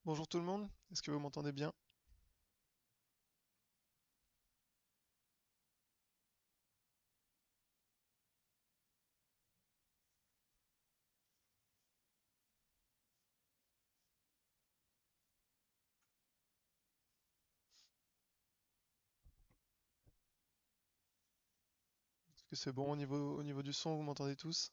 Bonjour tout le monde, est-ce que vous m'entendez bien? Est-ce que c'est bon au niveau du son, vous m'entendez tous?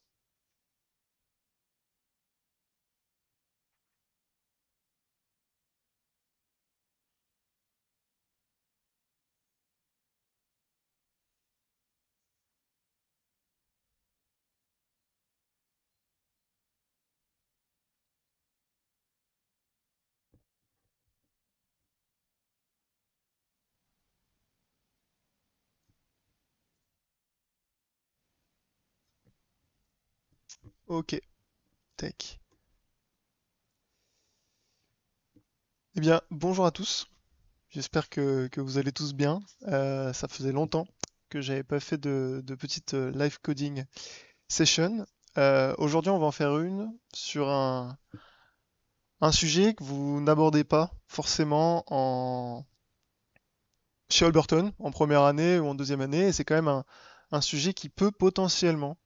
Ok, tech. Eh bien, bonjour à tous, j'espère que vous allez tous bien. Ça faisait longtemps que j'avais pas fait de petite live coding session. Aujourd'hui, on va en faire une sur un sujet que vous n'abordez pas forcément chez Holberton en première année ou en deuxième année, et c'est quand même un sujet qui peut potentiellement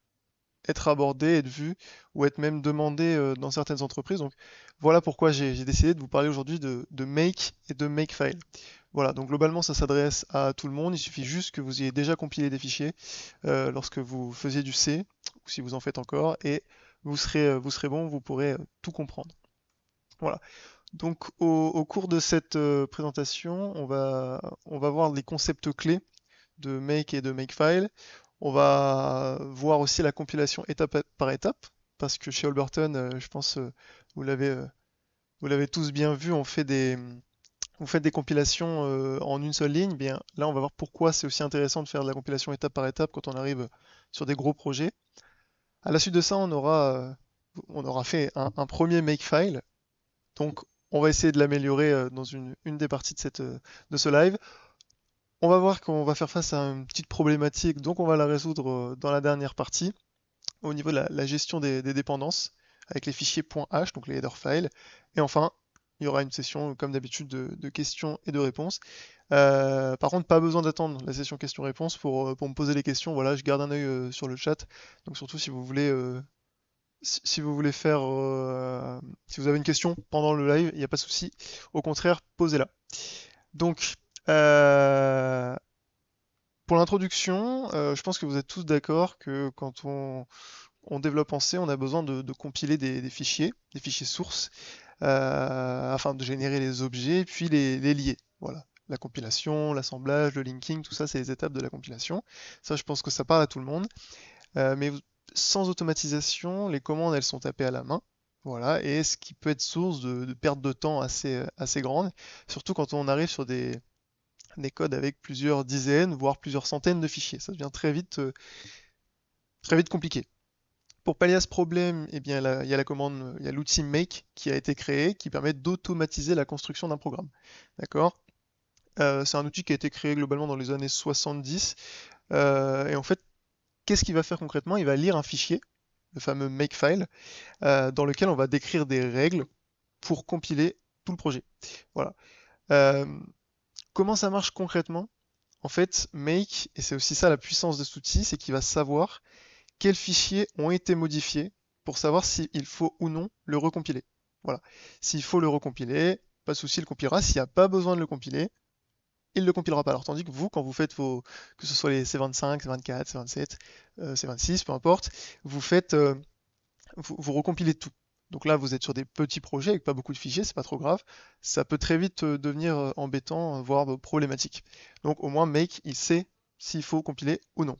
être abordé, être vu ou être même demandé dans certaines entreprises. Donc voilà pourquoi j'ai décidé de vous parler aujourd'hui de Make et de Makefile. Voilà, donc globalement ça s'adresse à tout le monde, il suffit juste que vous ayez déjà compilé des fichiers lorsque vous faisiez du C, ou si vous en faites encore, et vous serez bon, vous pourrez tout comprendre. Voilà, donc au cours de cette présentation, on va voir les concepts clés de make et de makefile. On va voir aussi la compilation étape par étape, parce que chez Holberton, je pense, vous l'avez euh, vous l'avez tous bien vu, vous faites des compilations en une seule ligne. Bien, là, on va voir pourquoi c'est aussi intéressant de faire de la compilation étape par étape quand on arrive sur des gros projets. À la suite de ça, on aura fait un premier makefile. Donc, on va essayer de l'améliorer dans une des parties de ce live. On va voir qu'on va faire face à une petite problématique, donc on va la résoudre dans la dernière partie, au niveau de la gestion des dépendances, avec les fichiers .h, donc les header files. Et enfin, il y aura une session, comme d'habitude, de questions et de réponses. Par contre, pas besoin d'attendre la session questions-réponses pour me poser les questions. Voilà, je garde un œil sur le chat. Donc surtout si vous voulez, si vous voulez faire, si vous avez une question pendant le live, il n'y a pas de souci. Au contraire, posez-la. Donc, euh, pour l'introduction, je pense que vous êtes tous d'accord que quand on développe en C, on a besoin de compiler des fichiers sources, afin de générer les objets, puis les lier. Voilà. La compilation, l'assemblage, le linking, tout ça, c'est les étapes de la compilation. Ça, je pense que ça parle à tout le monde. Mais sans automatisation, les commandes, elles sont tapées à la main. Voilà, et ce qui peut être source de perte de temps assez grande, surtout quand on arrive sur des codes avec plusieurs dizaines, voire plusieurs centaines de fichiers. Ça devient très vite compliqué. Pour pallier à ce problème, eh bien, il y a la commande, il y a l'outil make qui a été créé qui permet d'automatiser la construction d'un programme. D'accord? C'est un outil qui a été créé globalement dans les années 70. Et en fait, qu'est-ce qu'il va faire concrètement? Il va lire un fichier, le fameux makefile, dans lequel on va décrire des règles pour compiler tout le projet. Voilà. Euh, Comment ça marche concrètement? En fait, make, et c'est aussi ça la puissance de cet outil, c'est qu'il va savoir quels fichiers ont été modifiés pour savoir s'il faut ou non le recompiler. Voilà. S'il faut le recompiler, pas de souci, il le compilera. S'il n'y a pas besoin de le compiler, il ne le compilera pas. Alors tandis que vous, quand vous faites que ce soit les C25, C24, C27, C26, peu importe, vous faites, vous recompilez tout. Donc là, vous êtes sur des petits projets avec pas beaucoup de fichiers, c'est pas trop grave. Ça peut très vite devenir embêtant, voire problématique. Donc au moins, Make, il sait s'il faut compiler ou non,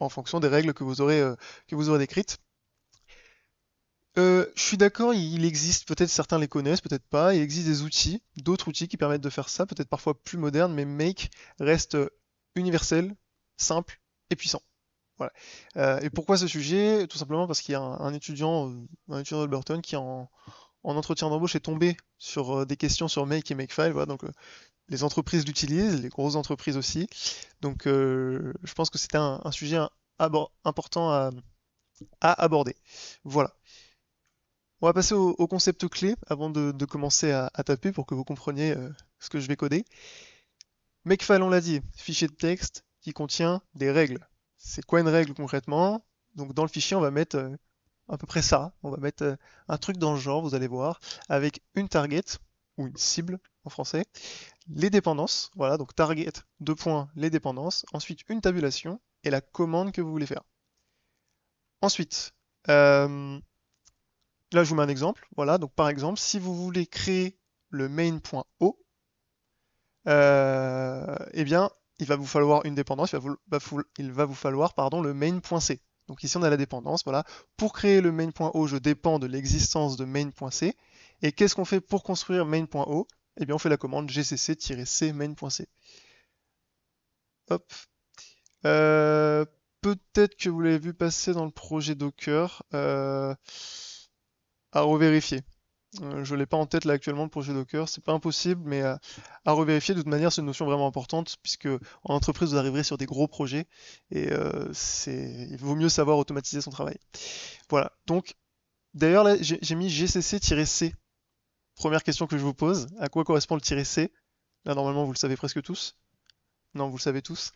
en fonction des règles que vous aurez décrites. Je suis d'accord, il existe, peut-être certains les connaissent, peut-être pas, il existe des outils, d'autres outils qui permettent de faire ça, peut-être parfois plus modernes, mais Make reste universel, simple et puissant. Voilà. Et pourquoi ce sujet? Tout simplement parce qu'il y a un étudiant d'Alberton qui en entretien d'embauche est tombé sur des questions sur Make et Makefile. Voilà, donc les entreprises l'utilisent, les grosses entreprises aussi. Donc je pense que c'était un sujet important à aborder. Voilà. On va passer au concept clé avant de commencer à taper pour que vous compreniez ce que je vais coder. Makefile, on l'a dit, fichier de texte qui contient des règles. C'est quoi une règle concrètement? Donc dans le fichier, on va mettre à peu près ça. On va mettre un truc dans le genre, vous allez voir, avec une target, ou une cible en français, les dépendances, voilà, donc target, deux points, les dépendances, ensuite une tabulation et la commande que vous voulez faire. Ensuite, là je vous mets un exemple, voilà, donc par exemple, si vous voulez créer le main.o, eh bien, il va vous falloir une dépendance, il va vous falloir pardon, le main.c. Donc ici on a la dépendance, voilà. Pour créer le main.o, je dépends de l'existence de main.c. Et qu'est-ce qu'on fait pour construire main.o? Eh bien on fait la commande gcc-c main.c. Hop. Euh, Peut-être que vous l'avez vu passer dans le projet Docker. À revérifier. Je l'ai pas en tête là actuellement le projet Docker, c'est pas impossible, mais à revérifier. De toute manière, c'est une notion vraiment importante puisque en entreprise vous arriverez sur des gros projets et il vaut mieux savoir automatiser son travail. Voilà. Donc d'ailleurs là j'ai mis gcc-c. Première question que je vous pose, à quoi correspond le "-c"? Là normalement vous le savez presque tous. Non, vous le savez tous.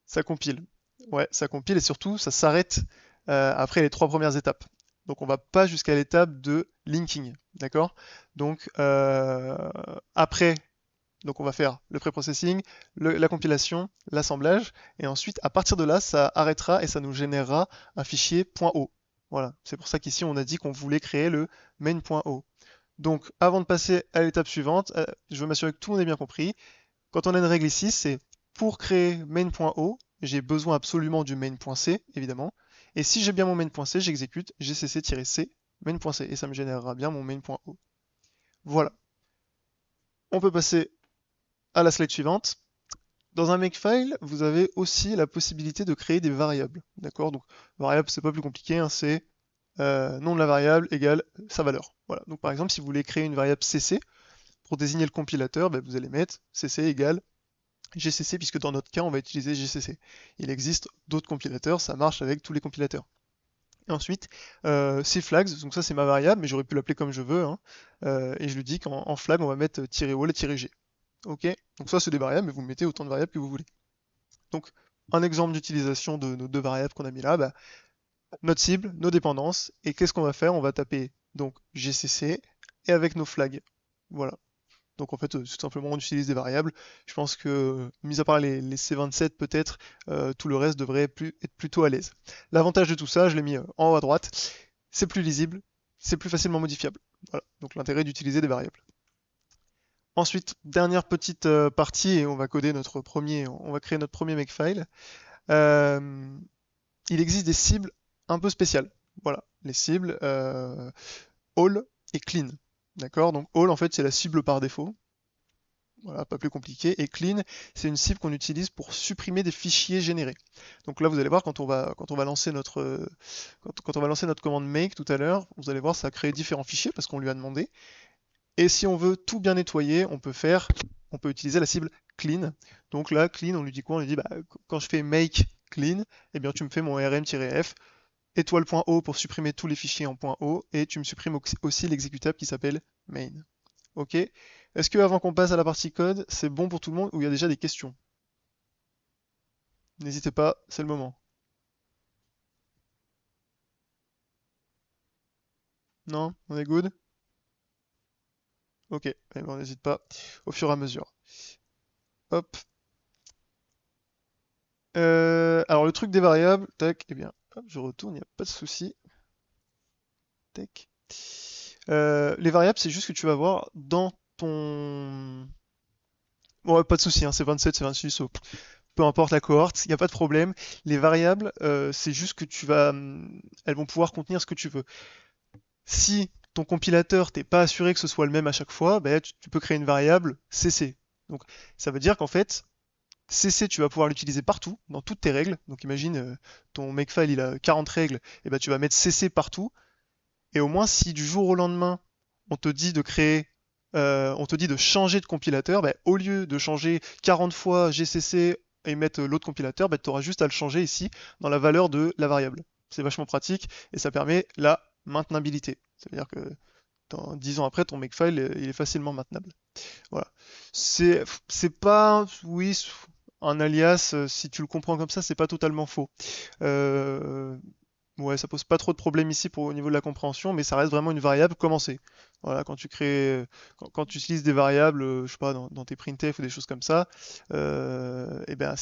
Ça compile. Ouais, ça compile et surtout ça s'arrête après les trois premières étapes. Donc on va pas jusqu'à l'étape de linking, d'accord? Donc après, donc on va faire le pré-processing, la compilation, l'assemblage, et ensuite à partir de là, ça arrêtera et ça nous générera un fichier .o. Voilà, c'est pour ça qu'ici on a dit qu'on voulait créer le main.o. Donc avant de passer à l'étape suivante, je veux m'assurer que tout le monde ait bien compris. Quand on a une règle ici, c'est pour créer main.o, j'ai besoin absolument du main.c, évidemment. Et si j'ai bien mon main.c, j'exécute gcc-c main.c et ça me générera bien mon main.o. Voilà. On peut passer à la slide suivante. Dans un makefile, vous avez aussi la possibilité de créer des variables. D'accord? Donc, variable, c'est pas plus compliqué, hein, c'est nom de la variable égale sa valeur. Voilà. Donc, par exemple, si vous voulez créer une variable cc, pour désigner le compilateur, ben, vous allez mettre cc égale GCC, puisque dans notre cas, on va utiliser GCC. Il existe d'autres compilateurs, ça marche avec tous les compilateurs. Et ensuite, cflags, donc ça c'est ma variable, mais j'aurais pu l'appeler comme je veux, hein, et je lui dis qu'en flag, on va mettre -wall et -g. Ok? Donc ça c'est des variables, mais vous mettez autant de variables que vous voulez. Donc, un exemple d'utilisation de nos deux variables qu'on a mis là, bah, notre cible, nos dépendances, et qu'est-ce qu'on va faire? On va taper donc GCC et avec nos flags. Voilà. Donc en fait, tout simplement, on utilise des variables. Je pense que, mis à part les C27 peut-être, tout le reste devrait être plutôt à l'aise. L'avantage de tout ça, je l'ai mis en haut à droite, c'est plus lisible, c'est plus facilement modifiable. Voilà, donc l'intérêt d'utiliser des variables. Ensuite, dernière petite partie, et on va créer notre premier makefile. Euh, il existe des cibles un peu spéciales. Voilà, les cibles all et clean. D'accord? Donc all, en fait, c'est la cible par défaut. Voilà, pas plus compliqué. Et clean, c'est une cible qu'on utilise pour supprimer des fichiers générés. Donc là, vous allez voir, quand on va lancer quand on va lancer notre commande make tout à l'heure, vous allez voir, ça a créé différents fichiers parce qu'on lui a demandé. Et si on veut tout bien nettoyer, on peut utiliser la cible clean. Donc là, clean, on lui dit quoi? On lui dit, bah, quand je fais make clean, eh bien, tu me fais mon rm-f étoile.o pour supprimer tous les fichiers en .o et tu me supprimes aussi l'exécutable qui s'appelle main. Ok? Est-ce que avant qu'on passe à la partie code, c'est bon pour tout le monde ou il y a déjà des questions? N'hésitez pas, c'est le moment. Non? On est good? Ok, eh ben, on n'hésite pas au fur et à mesure. Hop. Alors le truc des variables, tac, eh bien, hop, je retourne, il n'y a pas de souci. Tac. Les variables, c'est juste que tu vas voir dans ton... Bon, ouais, pas de souci, hein, c'est 27, c'est 26, peu importe la cohorte, il n'y a pas de problème. Les variables, c'est juste que elles vont pouvoir contenir ce que tu veux. Si ton compilateur, t'es pas assuré que ce soit le même à chaque fois, ben, tu peux créer une variable cc. Donc ça veut dire qu'en fait, cc, tu vas pouvoir l'utiliser partout, dans toutes tes règles. Donc imagine, ton makefile, il a 40 règles, et ben tu vas mettre cc partout. Et au moins, si du jour au lendemain, on te dit de on te dit de changer de compilateur, ben, au lieu de changer 40 fois gcc et mettre l'autre compilateur, ben, tu auras juste à le changer ici dans la valeur de la variable. C'est vachement pratique et ça permet la maintenabilité. C'est-à-dire que dans 10 ans après, ton makefile, il est facilement maintenable. Voilà. C'est pas, oui, un alias, si tu le comprends comme ça, c'est pas totalement faux. Euh, ouais, ça pose pas trop de problèmes ici au niveau de la compréhension, mais ça reste vraiment une variable commencée. Voilà, quand tu crées, quand tu utilises des variables, je sais pas, dans tes printf ou des choses comme ça, et ben,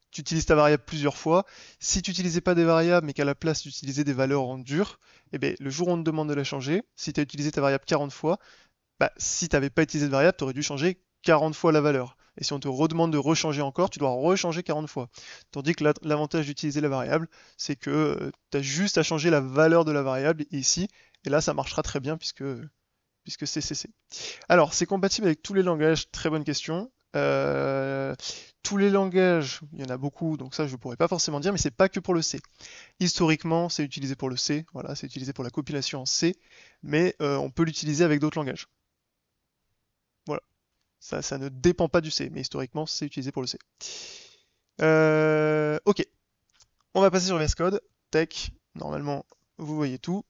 tu utilises ta variable plusieurs fois. Si tu n'utilisais pas des variables, mais qu'à la place tu utilisais des valeurs en dur, et ben, le jour où on te demande de la changer, si tu as utilisé ta variable 40 fois, bah, si tu n'avais pas utilisé de variable, tu aurais dû changer 40 fois la valeur. Et si on te redemande de rechanger encore, tu dois rechanger 40 fois. Tandis que l'avantage d'utiliser la variable, c'est que tu as juste à changer la valeur de la variable ici, et là ça marchera très bien puisque c'est CC. Alors, c'est compatible avec tous les langages, très bonne question. Tous les langages, il y en a beaucoup, donc ça je ne pourrais pas forcément dire, mais c'est pas que pour le C. Historiquement, c'est utilisé pour le C, voilà, c'est utilisé pour la compilation en C, mais on peut l'utiliser avec d'autres langages. Voilà. Ça ne dépend pas du C, mais historiquement, c'est utilisé pour le C. Ok, on va passer sur VS Code. Tech, normalement, vous voyez tout.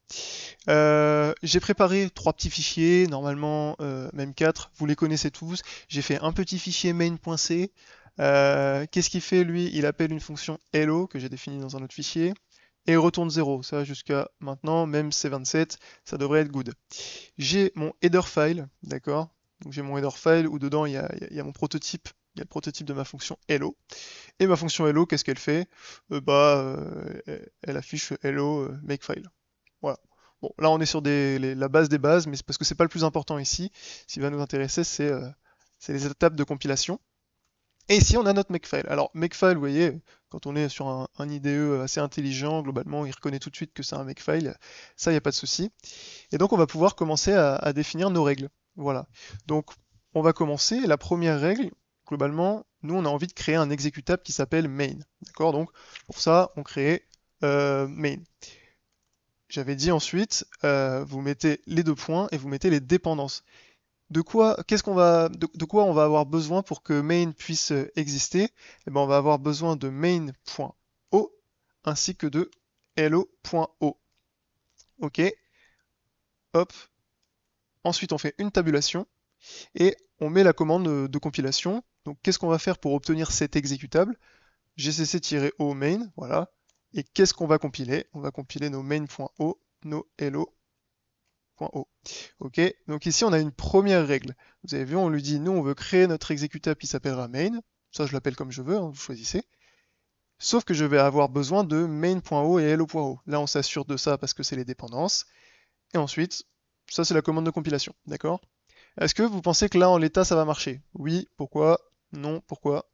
J'ai préparé 3 petits fichiers, normalement même 4, vous les connaissez tous. J'ai fait un petit fichier main.c. Qu'est-ce qu'il fait lui? Il appelle une fonction hello que j'ai définie dans un autre fichier et il retourne 0. Ça jusqu'à maintenant, même C27, ça devrait être good. J'ai mon header file, d'accord? Donc j'ai mon header file où dedans il y a mon prototype, il y a le prototype de ma fonction hello. Et ma fonction hello, qu'est-ce qu'elle fait? Elle affiche hello makefile. Voilà. Bon, là on est sur la base des bases, mais c'est parce que c'est pas le plus important ici. Ce qui va nous intéresser, c'est les étapes de compilation. Et ici on a notre makefile. Alors makefile, vous voyez, quand on est sur un IDE assez intelligent, globalement il reconnaît tout de suite que c'est un makefile. Ça, il n'y a pas de souci. Et donc on va pouvoir commencer à définir nos règles. Voilà. Donc on va commencer. La première règle, globalement, nous on a envie de créer un exécutable qui s'appelle main. D'accord? Donc pour ça, on crée main. J'avais dit ensuite, vous mettez les 2 points et vous mettez les dépendances. De quoi on va avoir besoin pour que main puisse exister? Eh ben, on va avoir besoin de main.o ainsi que de hello.o. Ok, hop. Ensuite, on fait une tabulation et on met la commande de compilation. Donc, qu'est-ce qu'on va faire pour obtenir cet exécutable? gcc-o main, voilà. Et qu'est-ce qu'on va compiler? On va compiler nos main.o, nos hello.o. Ok, donc ici on a une première règle. Vous avez vu, on lui dit, nous on veut créer notre exécutable qui s'appellera main. Ça je l'appelle comme je veux, hein, vous choisissez. Sauf que je vais avoir besoin de main.o et hello.o. Là on s'assure de ça parce que c'est les dépendances. Et ensuite, ça c'est la commande de compilation, d'accord? Est-ce que vous pensez que là en l'état ça va marcher? Oui, pourquoi? Non, pourquoi?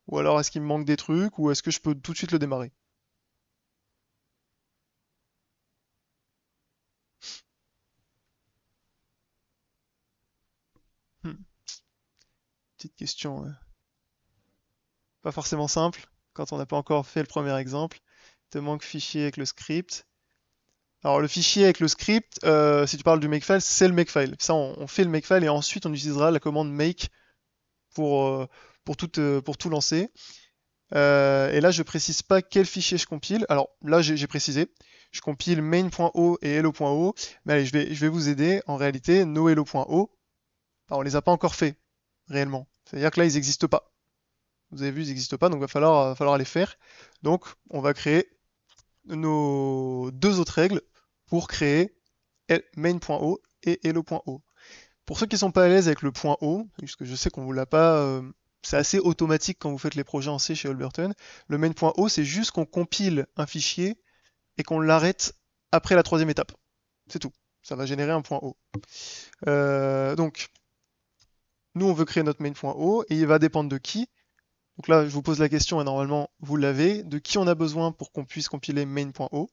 Ou alors est-ce qu'il me manque des trucs ou est-ce que je peux tout de suite le démarrer? Hmm, petite question, pas forcément simple quand on n'a pas encore fait le premier exemple. Il te manque fichier avec le script. Alors le fichier avec le script, si tu parles du makefile, c'est le makefile. Ça, on fait le makefile et ensuite on utilisera la commande make pour, euh, pour tout lancer. Et là, je précise pas quel fichier je compile. Alors là, j'ai précisé. Je compile main.o et hello.o. Mais allez, je vais vous aider. En réalité, nos hello.o, on les a pas encore fait réellement. C'est-à-dire que là, ils n'existent pas. Vous avez vu, ils n'existent pas, donc va falloir les faire. Donc, on va créer nos 2 autres règles pour créer main.o et hello.o. Pour ceux qui ne sont pas à l'aise avec le point O, puisque je sais qu'on vous l'a pas, c'est assez automatique quand vous faites les projets en C chez Holberton. Le main.o, c'est juste qu'on compile un fichier et qu'on l'arrête après la 3e étape. C'est tout. Ça va générer un point O. Donc, nous, on veut créer notre main.o et il va dépendre de qui. Donc là, je vous pose la question et normalement, vous l'avez. De qui on a besoin pour qu'on puisse compiler main.o,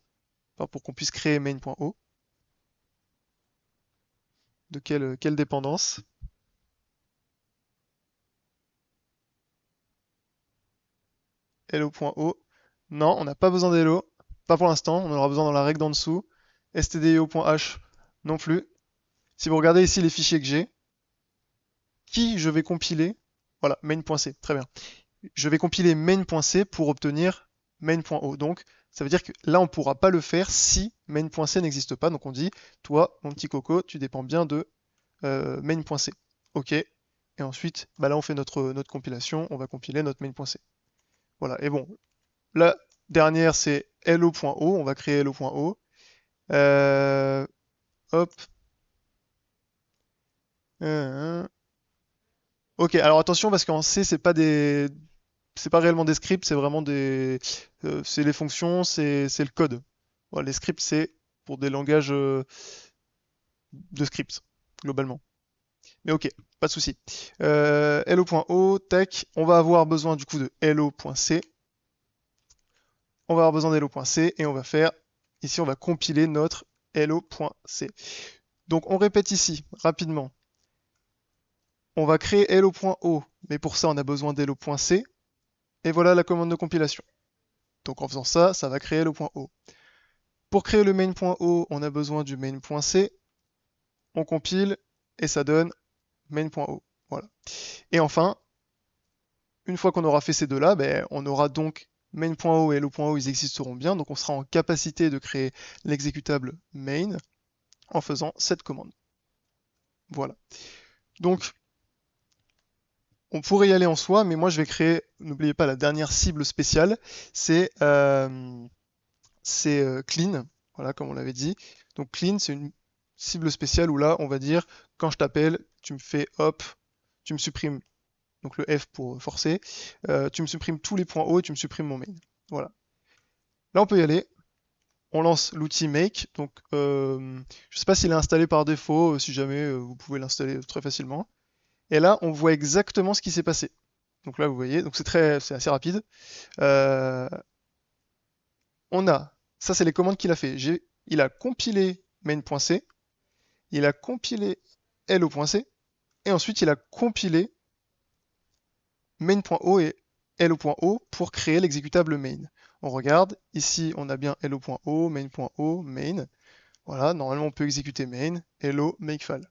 enfin pour qu'on puisse créer main.o. De quelle dépendance? Hello.o. Non, on n'a pas besoin d'hello. Pas pour l'instant, on en aura besoin dans la règle d'en dessous. stdio.h non plus. Si vous regardez ici les fichiers que j'ai, qui je vais compiler, voilà, main.c, très bien. Je vais compiler main.c pour obtenir main.o. Donc, ça veut dire que là, on ne pourra pas le faire si main.c n'existe pas. Donc, on dit, toi, mon petit coco, tu dépends bien de main.c. OK. Et ensuite, bah là, on fait notre compilation. On va compiler notre main.c. Voilà. Et bon, la dernière, c'est hello.o. On va créer hello.o. Hop. Ok, alors attention parce qu'en C, c'est pas réellement des scripts, c'est vraiment c'est les fonctions, c'est le code. Voilà, les scripts, c'est pour des langages de scripts, globalement. Mais ok, pas de souci. Hello.o, tac, on va avoir besoin du coup de hello.c. On va avoir besoin d'hello.c et on va faire, ici on va compiler notre hello.c. Donc on répète ici, rapidement. On va créer hello.o, mais pour ça on a besoin d'hello.c. Et voilà la commande de compilation. Donc en faisant ça, ça va créer le point O. Pour créer le main.o, on a besoin du main.c. On compile et ça donne main.o. Voilà. Et enfin, une fois qu'on aura fait ces deux-là, ben, on aura donc main.o et hello.o, ils existeront bien. Donc on sera en capacité de créer l'exécutable main en faisant cette commande. Voilà. Donc on pourrait y aller en soi, mais moi je vais créer, n'oubliez pas la dernière cible spéciale, c'est clean, voilà, comme on l'avait dit. Donc clean, c'est une cible spéciale où là, on va dire, quand je t'appelle, tu me fais hop, tu me supprimes, donc le F pour forcer, tu me supprimes tous les points hauts et tu me supprimes mon main. Voilà. Là, on peut y aller. On lance l'outil make. Donc, je ne sais pas s'il est installé par défaut. Si jamais, vous pouvez l'installer très facilement. Et là, on voit exactement ce qui s'est passé. Donc là, vous voyez, donc c'est assez rapide. On a, ça c'est les commandes qu'il a fait. Il a compilé main.c, il a compilé hello.c, et ensuite il a compilé main.o et hello.o pour créer l'exécutable main. On regarde, ici on a bien hello.o, main.o, main. Voilà, normalement on peut exécuter main, hello, makefile.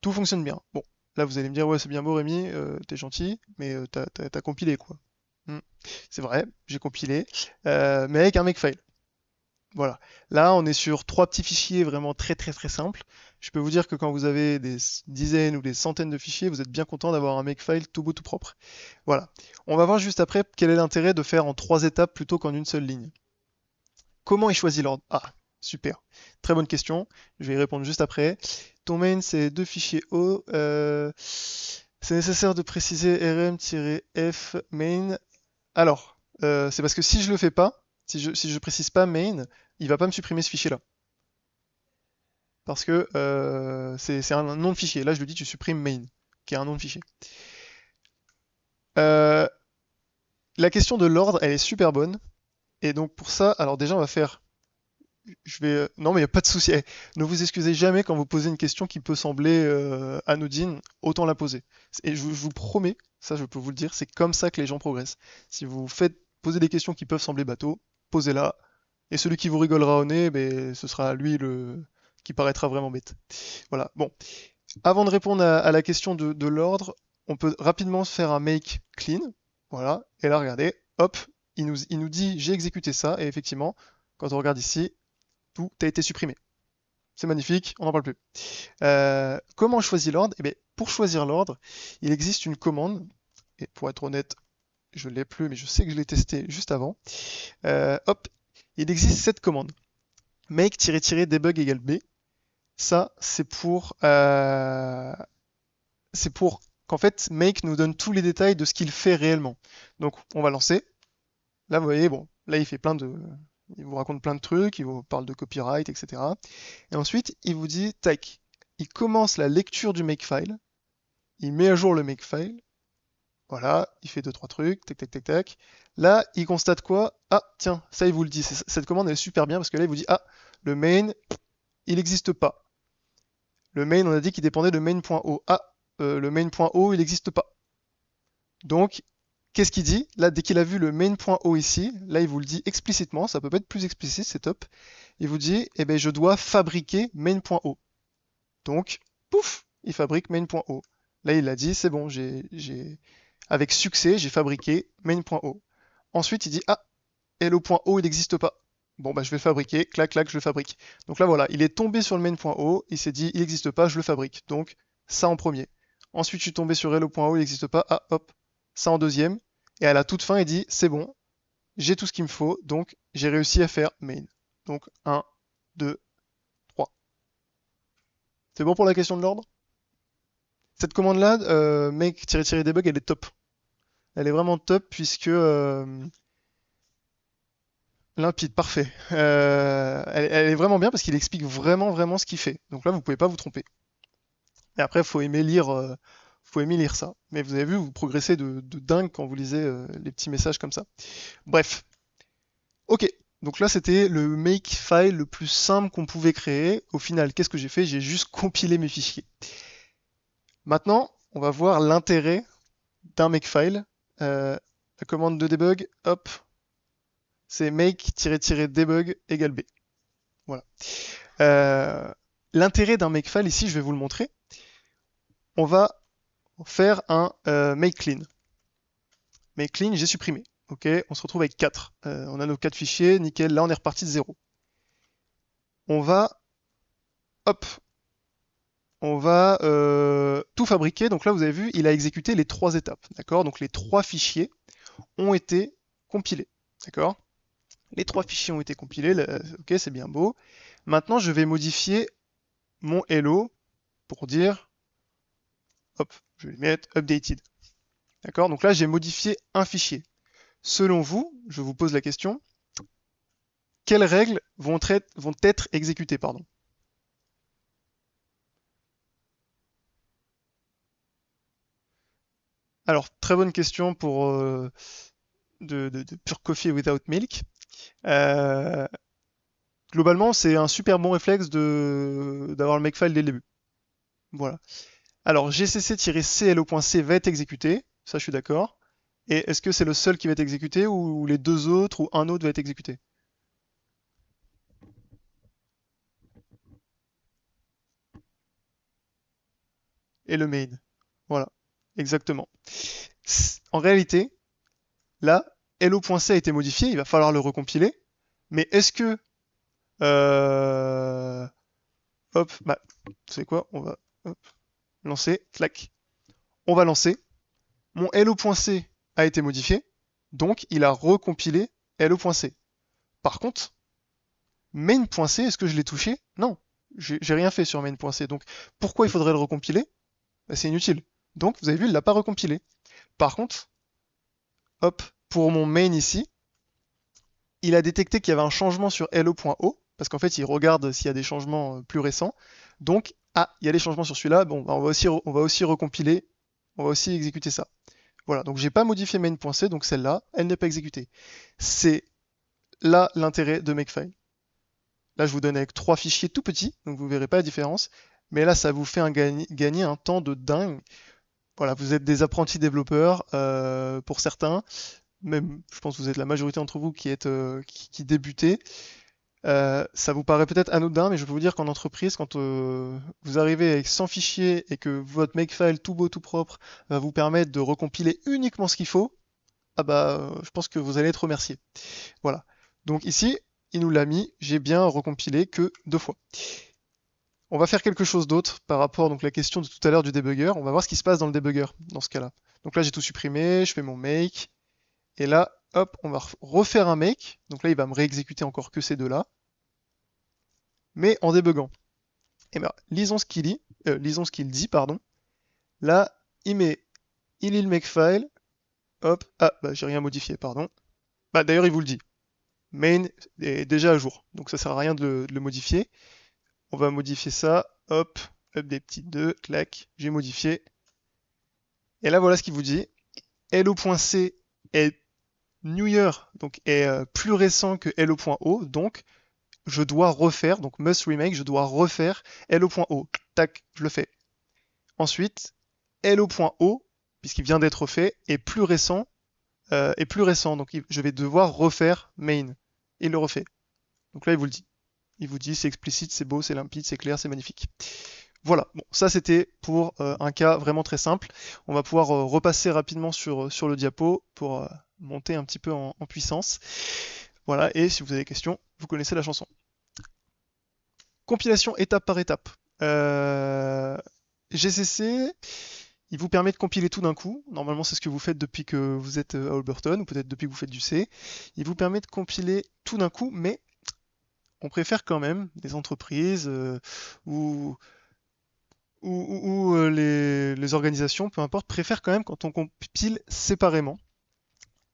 Tout fonctionne bien. Bon, là vous allez me dire, ouais c'est bien beau Rémi, t'es gentil, mais t'as compilé quoi. C'est vrai, j'ai compilé, mais avec un makefile. Voilà. Là, on est sur trois petits fichiers vraiment très très très simples. Je peux vous dire que quand vous avez des dizaines ou des centaines de fichiers, vous êtes bien content d'avoir un makefile tout beau tout propre. Voilà. On va voir juste après quel est l'intérêt de faire en trois étapes plutôt qu'en une seule ligne. Comment est choisi l'ordre? Ah, super. Très bonne question. Je vais y répondre juste après. Ton main, c'est deux fichiers O. C'est nécessaire de préciser rm-f main. Alors, c'est parce que si je le fais pas, si je précise pas main, il va pas me supprimer ce fichier-là. Parce que c'est un nom de fichier. Là, je lui dis tu supprimes main, qui est un nom de fichier. La question de l'ordre, elle est super bonne. Et donc pour ça, alors déjà, on va faire. Non, mais il n'y a pas de souci. Ne vous excusez jamais quand vous posez une question qui peut sembler anodine, autant la poser. Et je vous promets, ça je peux vous le dire, c'est comme ça que les gens progressent. Si vous faites poser des questions qui peuvent sembler bateaux, posez-la. Et celui qui vous rigolera au nez, ben, ce sera lui qui paraîtra vraiment bête. Voilà. Bon. Avant de répondre à la question de l'ordre, on peut rapidement faire un make clean. Voilà. Et là, regardez, hop, il nous dit j'ai exécuté ça. Et effectivement, quand on regarde ici, tout a été supprimé. C'est magnifique, on n'en parle plus. Comment on choisit l'ordre? Eh bien, pour choisir l'ordre, il existe une commande. Et pour être honnête, je ne l'ai plus, mais je sais que je l'ai testé juste avant. Hop, il existe cette commande. Make-debug égale B. Ça, c'est pour qu'en fait, make nous donne tous les détails de ce qu'il fait réellement. Donc, on va lancer. Là, vous voyez, bon, là, il vous raconte plein de trucs, il vous parle de copyright, etc. Et ensuite, il vous dit, tac, il commence la lecture du makefile, il met à jour le makefile, voilà, il fait deux trois trucs, tac, tac, tac, tac. Là, il constate quoi? Ah, tiens, ça, il vous le dit. Cette commande, elle est super bien parce que là, il vous dit, ah, le main, il n'existe pas. Le main, on a dit qu'il dépendait de main.o. Ah, le main.o, il n'existe pas. Donc, qu'est-ce qu'il dit? Là, dès qu'il a vu le main.o ici, là, il vous le dit explicitement, ça peut pas être plus explicite, c'est top. Il vous dit, eh ben, je dois fabriquer main.o. Donc, pouf, il fabrique main.o. Là, il a dit, c'est bon, avec succès, j'ai fabriqué main.o. Ensuite, il dit, ah, hello.o il n'existe pas. Bon bah je vais le fabriquer, clac clac, je le fabrique. Donc là voilà, il est tombé sur le main.o, il s'est dit il n'existe pas, je le fabrique. Donc ça en premier. Ensuite je suis tombé sur hello.o, il n'existe pas, ah hop, ça en deuxième. Et à la toute fin il dit c'est bon, j'ai tout ce qu'il me faut, donc j'ai réussi à faire main. Donc 1, 2, 3. C'est bon pour la question de l'ordre? Cette commande-là, make-debug, elle est top. Elle est vraiment top puisque limpide, parfait. Elle est vraiment bien parce qu'il explique vraiment ce qu'il fait. Donc là, vous pouvez pas vous tromper. Et après, faut aimer lire ça. Mais vous avez vu, vous progressez de dingue quand vous lisez les petits messages comme ça. Bref. Ok. Donc là, c'était le makefile le plus simple qu'on pouvait créer. Au final, qu'est-ce que j'ai fait? J'ai juste compilé mes fichiers. Maintenant, on va voir l'intérêt d'un makefile. La commande de debug, hop, c'est make-debug égale B. Voilà. L'intérêt d'un makefile ici, je vais vous le montrer. On va faire un make clean. Make clean, j'ai supprimé. Ok, on se retrouve avec 4. On a nos 4 fichiers, nickel. Là, on est reparti de 0. On va, hop, on va tout fabriquer. Donc là, vous avez vu, il a exécuté les 3 étapes. D'accord? Donc les 3 fichiers ont été compilés. D'accord? Les 3 fichiers ont été compilés. Ok, c'est bien beau. Maintenant, je vais modifier mon hello pour dire, hop, je vais mettre updated. D'accord? Donc là, j'ai modifié un fichier. Selon vous, je vous pose la question, quelles règles vont être exécutées, pardon? Alors, très bonne question pour de Pure Coffee Without Milk. Euh, Globalement, c'est un super bon réflexe d'avoir le makefile dès le début. Voilà. Alors, gcc-clo.c va être exécuté, ça je suis d'accord. Et est-ce que c'est le seul qui va être exécuté ou les deux autres ou un autre va être exécuté? Et le main. Voilà, exactement. En réalité, là, hello.c a été modifié, il va falloir le recompiler. Mais est-ce que... hop, bah, vous savez quoi? On va hop, lancer, clac. On va lancer. Mon hello.c a été modifié, donc il a recompilé hello.c. Par contre, main.c, est-ce que je l'ai touché? Non, j'ai rien fait sur main.c. Donc pourquoi il faudrait le recompiler? Bah, c'est inutile. Donc vous avez vu, il l'a pas recompilé. Par contre, hop, pour mon main ici, il a détecté qu'il y avait un changement sur hello.o, parce qu'en fait, il regarde s'il y a des changements plus récents. Donc, ah, il y a des changements sur celui-là, bon, bah, on va aussi recompiler, on va aussi exécuter ça. Voilà, donc j'ai pas modifié main.c, donc celle-là, elle n'est pas exécutée. C'est là l'intérêt de Makefile. Là, je vous donne avec 3 fichiers tout petits, donc vous verrez pas la différence. Mais là, ça vous fait gagner un temps de dingue. Voilà, vous êtes des apprentis développeurs pour certains. Même, je pense que vous êtes la majorité d'entre vous qui débutez. Ça vous paraît peut-être anodin, mais je peux vous dire qu'en entreprise, quand vous arrivez avec 100 fichiers et que votre makefile tout beau, tout propre va vous permettre de recompiler uniquement ce qu'il faut, ah bah, je pense que vous allez être remercié. Voilà. Donc ici, il nous l'a mis, j'ai bien recompilé que 2 fois. On va faire quelque chose d'autre par rapport à la question de tout à l'heure du debugger. On va voir ce qui se passe dans le debugger dans ce cas-là. Donc là, j'ai tout supprimé, je fais mon make, et là, hop, on va refaire un make. Donc là, il va me réexécuter encore que ces deux-là, mais en débuguant. Et bien, lisons ce qu'il dit, pardon. Là, il lit le makefile, hop, ah, bah j'ai rien modifié, pardon. Bah d'ailleurs, il vous le dit. Main est déjà à jour, donc ça sert à rien de le modifier. On va modifier ça, hop, update petit 2, clac, j'ai modifié. Et là, voilà ce qu'il vous dit. Hello.c est newer, donc est plus récent que hello.o, donc je dois refaire, donc must remake, je dois refaire hello.o. Tac, je le fais. Ensuite, hello.o, puisqu'il vient d'être fait, est plus récent, donc je vais devoir refaire main. Il le refait. Donc là, il vous le dit. Il vous dit c'est explicite, c'est beau, c'est limpide, c'est clair, c'est magnifique. Voilà, bon, ça c'était pour un cas vraiment très simple. On va pouvoir repasser rapidement sur le diapo pour monter un petit peu en puissance. Voilà, et si vous avez des questions, vous connaissez la chanson. Compilation étape par étape. GCC, il vous permet de compiler tout d'un coup. Normalement, c'est ce que vous faites depuis que vous êtes à Alberton, ou peut-être depuis que vous faites du C. Il vous permet de compiler tout d'un coup, mais on préfère quand même des entreprises ou, les organisations, peu importe, préfèrent quand même quand on compile séparément.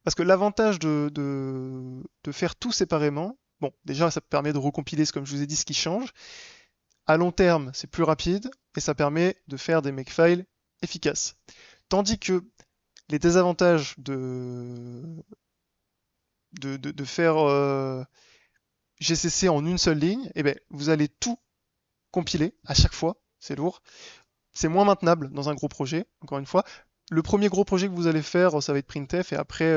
Parce que l'avantage de faire tout séparément, bon, déjà ça permet de recompiler, comme je vous ai dit, ce qui change. À long terme, c'est plus rapide et ça permet de faire des makefiles efficaces. Tandis que les désavantages de faire GCC en une seule ligne, eh ben, vous allez tout compiler à chaque fois, c'est lourd. C'est moins maintenable dans un gros projet, encore une fois. Le premier gros projet que vous allez faire, ça va être printf et après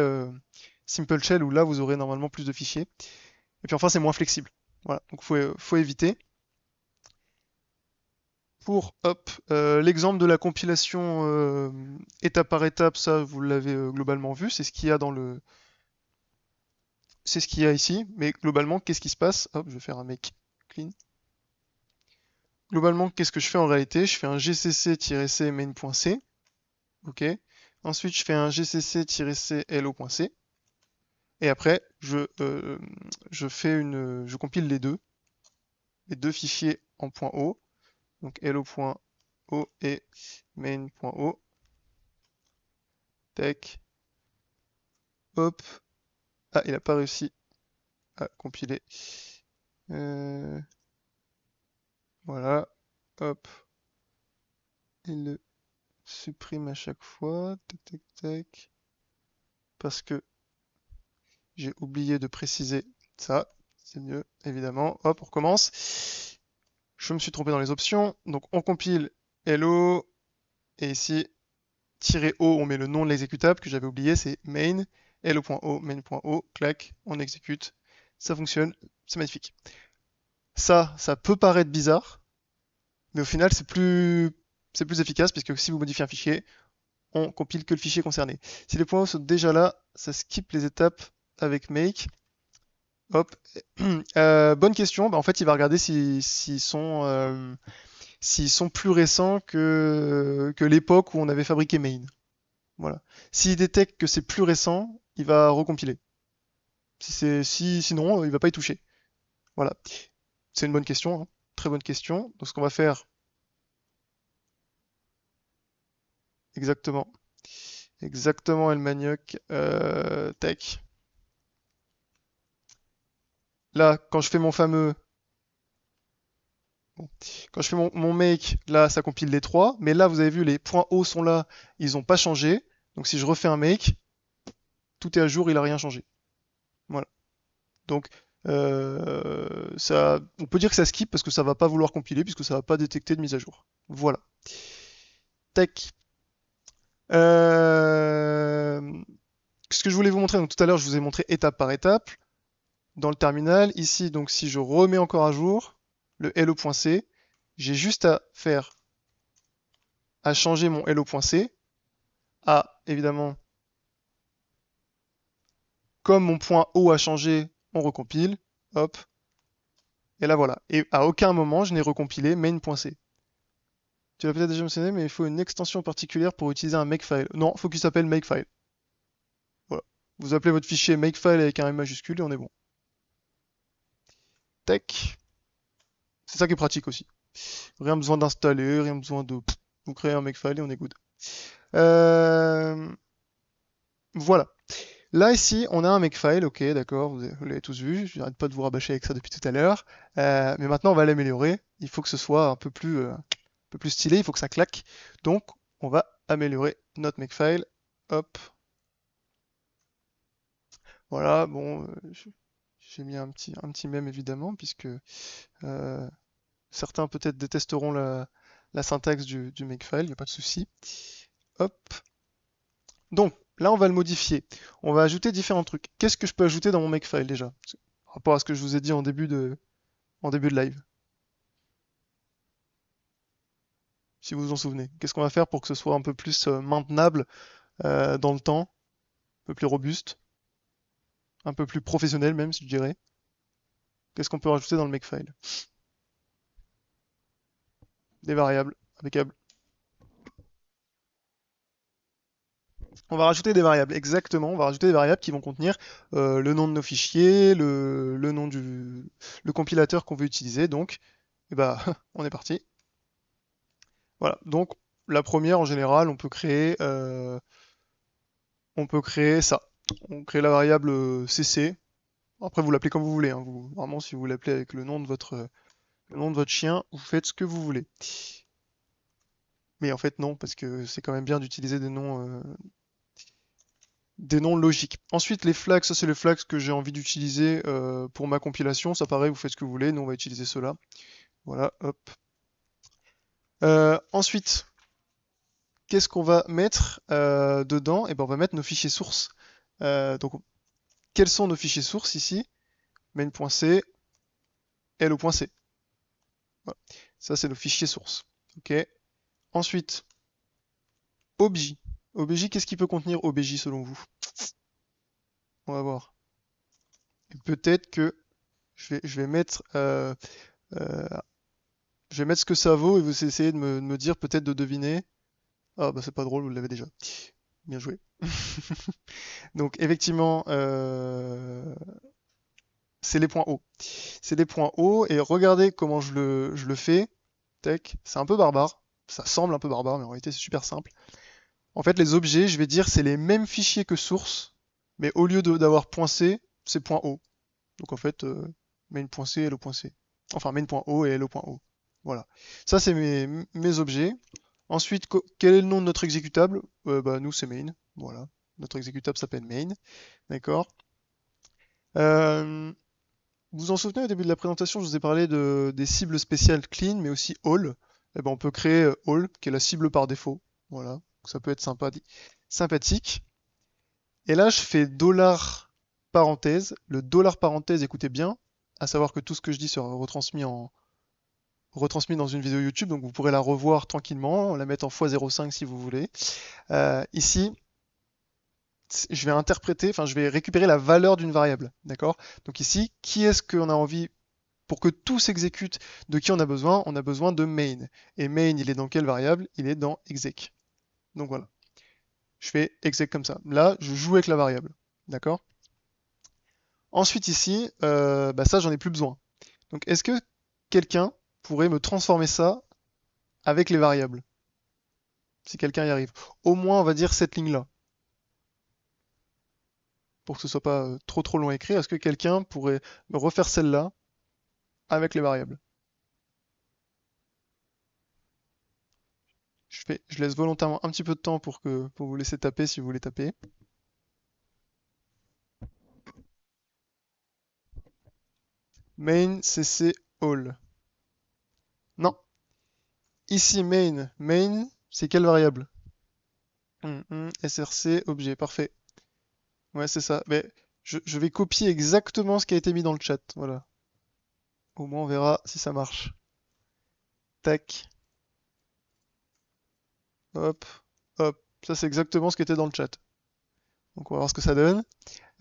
Simple Shell où là vous aurez normalement plus de fichiers. Et puis enfin c'est moins flexible. Voilà, donc faut éviter. Pour l'exemple de la compilation étape par étape, ça vous l'avez globalement vu, c'est ce qu'il y a c'est ce qu'il y a ici. Mais globalement, qu'est-ce qui se passe? Hop, je vais faire un make clean. Globalement, qu'est-ce que je fais en réalité? Je fais un gcc-c main.c. Ok. Ensuite, je fais un gcc-c hello.c. Et après, je compile les deux fichiers en .o. Donc hello.o et main.o. Tac. Hop. Ah, il n'a pas réussi à compiler. Voilà. Hop. Il le supprime à chaque fois. Tac, tac, tac. Parce que j'ai oublié de préciser ça. C'est mieux, évidemment. Hop, on recommence. Je me suis trompé dans les options. Donc on compile hello. Et ici, -o, on met le nom de l'exécutable que j'avais oublié, c'est main. hello.o, main.o, clac, on exécute. Ça fonctionne, c'est magnifique. Ça peut paraître bizarre, mais au final, c'est plus efficace puisque si vous modifiez un fichier, on compile que le fichier concerné. Si les points hauts sont déjà là, ça skip les étapes avec make. Hop. Bonne question. Bah, en fait, il va regarder s'ils sont plus récents que l'époque où on avait fabriqué main. Voilà. S'il détecte que c'est plus récent, il va recompiler. Sinon, il va pas y toucher. Voilà. C'est une bonne question, hein. Très bonne question. Donc ce qu'on va faire, exactement. Exactement, El Manioc. Tac. Là, quand je fais mon fameux. Bon. Quand je fais mon make, là, ça compile les trois. Mais là, vous avez vu, les points hauts sont là. Ils n'ont pas changé. Donc si je refais un make, tout est à jour, il n'a rien changé. Voilà. Donc, on peut dire que ça skip parce que ça va pas vouloir compiler puisque ça va pas détecter de mise à jour. Voilà. Tac. Ce que je voulais vous montrer, donc tout à l'heure, je vous ai montré étape par étape dans le terminal. Ici, donc si je remets encore à jour le hello.c, j'ai juste à changer mon hello.c à, évidemment, comme mon point O a changé, on recompile. Hop. Et là, voilà. Et à aucun moment, je n'ai recompilé main.c. Tu l'as peut-être déjà mentionné, mais il faut une extension particulière pour utiliser un makefile. Non, il faut qu'il s'appelle makefile. Voilà. Vous appelez votre fichier makefile avec un M majuscule et on est bon. Tac. C'est ça qui est pratique aussi. Rien besoin d'installer, rien besoin de... Vous créez un makefile et on est good. Euh, Voilà. Là, ici, on a un makefile, ok, d'accord, vous l'avez tous vu, je n'arrête pas de vous rabâcher avec ça depuis tout à l'heure. Mais maintenant, on va l'améliorer. Il faut que ce soit un peu plus stylé, il faut que ça claque. Donc, on va améliorer notre makefile. Hop. Voilà, bon, j'ai mis un petit mème évidemment, puisque euh, certains peut-être détesteront la syntaxe du makefile, il n'y a pas de souci. Hop. Donc, là, on va le modifier. On va ajouter différents trucs. Qu'est-ce que je peux ajouter dans mon makefile déjà? Par rapport à ce que je vous ai dit en début de live. Si vous vous en souvenez. Qu'est-ce qu'on va faire pour que ce soit un peu plus maintenable dans le temps, un peu plus robuste? un peu plus professionnel même, si je dirais. Qu'est-ce qu'on peut rajouter dans le makefile? Des variables, impeccable. On va rajouter des variables, exactement. On va rajouter des variables qui vont contenir le nom de nos fichiers, le nom le compilateur qu'on veut utiliser. Donc, eh ben, on est parti. Voilà. Donc, la première, en général, on peut créer ça. On crée la variable cc. Après, vous l'appelez comme vous voulez, hein. Vraiment, si vous l'appelez avec le nom de votre chien, vous faites ce que vous voulez. Mais en fait, non, parce que c'est quand même bien d'utiliser des noms logiques. Ensuite, les flags, ça c'est les flags que j'ai envie d'utiliser pour ma compilation. Ça pareil, vous faites ce que vous voulez. Nous, on va utiliser cela. Voilà, hop. Ensuite, qu'est-ce qu'on va mettre dedans? Eh ben, on va mettre nos fichiers sources. Donc, quels sont nos fichiers sources ici? Main.c, hello.c. Voilà. Ça, c'est nos fichiers sources. Ok. Ensuite, obj. Obj, qu'est-ce qui peut contenir obj selon vous? On va voir. Peut-être que je vais mettre euh, je vais mettre ce que ça vaut et vous essayez de me dire peut-être de deviner. Ah bah c'est pas drôle, vous l'avez déjà. Bien joué. Donc effectivement, c'est les points hauts. C'est des points hauts et regardez comment je le fais. Tac, c'est un peu barbare. Ça semble un peu barbare, mais en réalité c'est super simple. En fait, les objets, je vais dire, c'est les mêmes fichiers que source, mais au lieu d'avoir point C, c'est point O. Donc en fait, main.c et hello.c. Enfin, main.o et hello.o. Voilà. Ça, c'est mes objets. Ensuite, quel est le nom de notre exécutable? Bah, nous, c'est main. Voilà. Notre exécutable s'appelle main. D'accord. Euh, vous vous en souvenez au début de la présentation, je vous ai parlé des cibles spéciales clean, mais aussi all. Eh ben, on peut créer all, qui est la cible par défaut. Voilà. Donc, ça peut être sympathique. Et là, je fais dollar parenthèse. Le dollar parenthèse, écoutez bien, à savoir que tout ce que je dis sera retransmis dans une vidéo YouTube, donc vous pourrez la revoir tranquillement, la mettre en x05 si vous voulez. Ici, je vais interpréter, enfin je vais récupérer la valeur d'une variable, d'accord? Donc ici, qui est-ce qu'on a envie, pour que tout s'exécute, de qui on a besoin? On a besoin de main. Et main, il est dans quelle variable? Il est dans exec. Donc voilà. Je fais exec comme ça. Là, je joue avec la variable, d'accord? Ensuite ici, bah ça j'en ai plus besoin. Donc est-ce que quelqu'un pourrait me transformer ça avec les variables? Si quelqu'un y arrive. Au moins on va dire cette ligne-là. Pour que ce soit pas trop long à écrire, est-ce que quelqu'un pourrait me refaire celle-là avec les variables? Je laisse volontairement un petit peu de temps pour vous laisser taper si vous voulez taper. Main cc all. Non. Ici main, c'est quelle variable? Src objet, parfait. Ouais, c'est ça. Mais je vais copier exactement ce qui a été mis dans le chat. Voilà. Au moins on verra si ça marche. Tac. Hop. Hop. Ça c'est exactement ce qui était dans le chat. Donc on va voir ce que ça donne.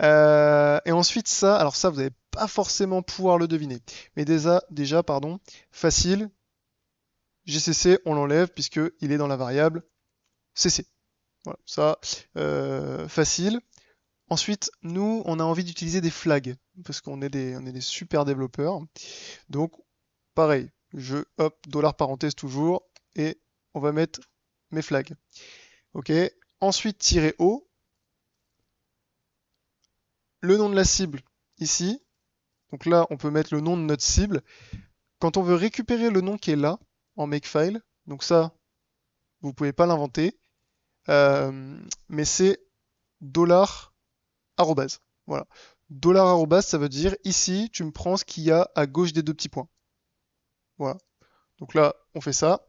Et ensuite ça, alors ça vous n'allez pas forcément pouvoir le deviner. Mais déjà pardon, facile. GCC on l'enlève puisque il est dans la variable CC. Voilà, ça facile. Ensuite, nous, on a envie d'utiliser des flags parce on est des super développeurs. Donc, pareil, hop, dollar parenthèse toujours, et on va mettre mes flags. Ok. Ensuite, tirer O, le nom de la cible ici. Donc là, on peut mettre le nom de notre cible. Quand on veut récupérer le nom qui est là en makefile, donc ça, vous pouvez pas l'inventer, mais c'est dollar arrobase. Voilà. Dollar arrobase, ça veut dire ici, tu me prends ce qu'il y a à gauche des deux petits points. Voilà. Donc là, on fait ça.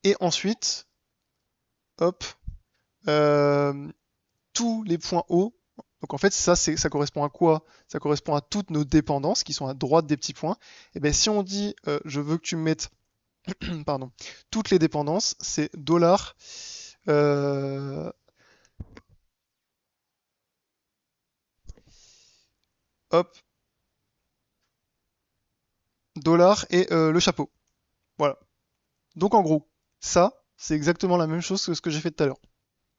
Et ensuite, hop, euh, tous les points hauts. Donc en fait, ça correspond à quoi? Ça correspond à toutes nos dépendances qui sont à droite des petits points. Et bien si on dit je veux que tu me mettes pardon, toutes les dépendances, c'est dollar hop, dollar et le chapeau. Voilà. Donc en gros, ça, c'est exactement la même chose que ce que j'ai fait tout à l'heure.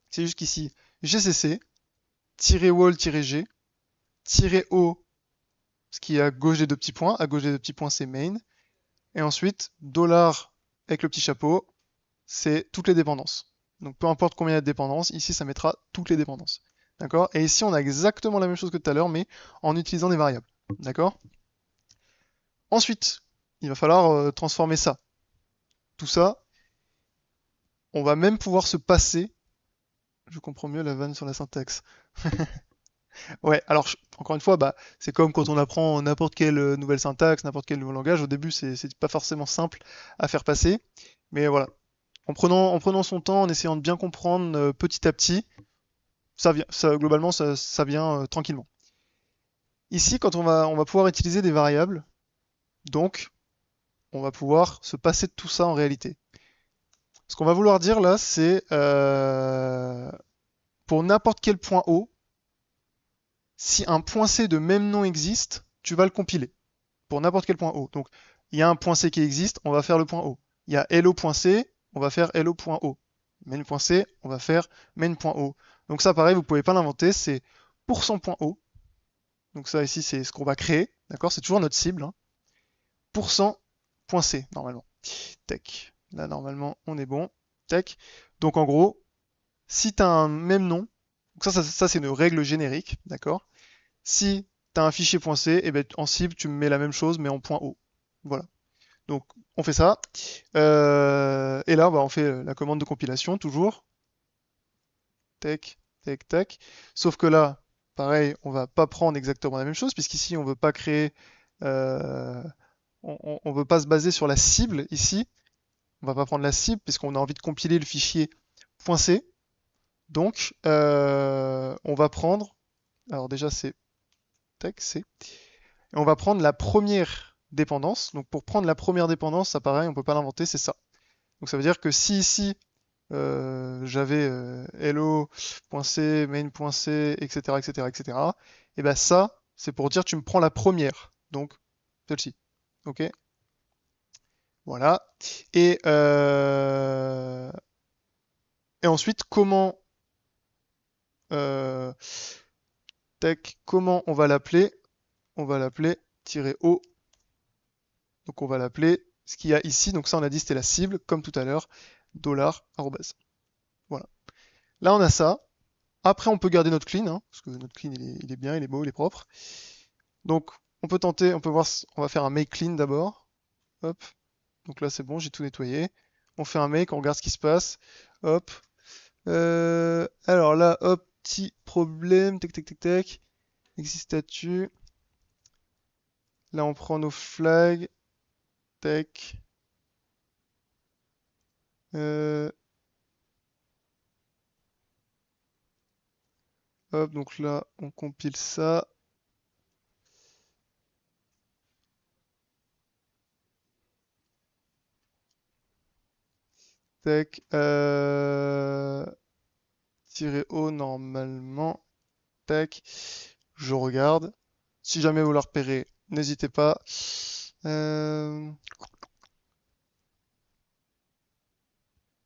C'est juste qu'ici, GCC, -wall-g, -o, ce qui est à gauche des deux petits points. À gauche des deux petits points, c'est main. Et ensuite, dollar avec le petit chapeau, c'est toutes les dépendances. Donc peu importe combien il y a de dépendances, ici ça mettra toutes les dépendances. D'accord? Et ici on a exactement la même chose que tout à l'heure, mais en utilisant des variables. D'accord? Ensuite, il va falloir transformer ça. Tout ça, on va même pouvoir se passer. Je comprends mieux la vanne sur la syntaxe. Ouais, alors encore une fois, bah, c'est comme quand on apprend n'importe quelle nouvelle syntaxe, n'importe quel nouveau langage. Au début, c'est pas forcément simple à faire passer. Mais voilà, en prenant son temps, en essayant de bien comprendre petit à petit, ça vient, globalement, ça vient tranquillement. Ici, quand on va pouvoir utiliser des variables, donc on va pouvoir se passer de tout ça en réalité. Ce qu'on va vouloir dire là, c'est pour n'importe quel point O, si un point C de même nom existe, tu vas le compiler pour n'importe quel point O. Donc il y a un point C qui existe, on va faire le point O. Il y a hello.c, on va faire hello.o. Main.c, on va faire main.o. Donc ça pareil, vous pouvez pas l'inventer, c'est %.o. Donc ça ici c'est ce qu'on va créer, d'accord? C'est toujours notre cible, hein. %.c normalement. Tac. Là normalement on est bon. Tac. Donc en gros, si tu as un même nom, donc ça c'est une règle générique, d'accord? Si tu as un fichier .c, et ben, en cible tu me mets la même chose mais en .o. Voilà. Donc on fait ça. Et là bah, on fait la commande de compilation toujours. Tac, tac, tac. Sauf que là, pareil, on va pas prendre exactement la même chose, puisqu'ici on veut pas créer, euh, on veut pas se baser sur la cible ici. On va pas prendre la cible puisqu'on a envie de compiler le fichier .c. Donc on va prendre, alors déjà c'est tac, C, et on va prendre la première dépendance. Donc pour prendre la première dépendance, ça pareil, on peut pas l'inventer, c'est ça. Donc ça veut dire que si ici j'avais hello.c, main.c, etc., etc., etc., et ben ça, c'est pour dire tu me prends la première, donc celle-ci. Ok, voilà. Et, euh, et ensuite, euh, comment on va l'appeler? On va l'appeler -o. Donc on va l'appeler ce qu'il y a ici. Donc ça, on a dit c'était la cible, comme tout à l'heure, dollar arrobase. Voilà. Là, on a ça. Après, on peut garder notre clean, hein, parce que notre clean, il est bien, il est beau, il est propre. Donc, on peut tenter, on peut voir, on va faire un make clean d'abord. Hop. Donc là, c'est bon, j'ai tout nettoyé. On fait un make, on regarde ce qui se passe. Hop. Alors là, hop, petit problème. Tac, tac, tac, tac. Exit statut. Là, on prend nos flags. Tac. Euh, hop, donc là, on compile ça. Tac. -o normalement. Tac. Je regarde. Si jamais vous la repérez, n'hésitez pas. Euh,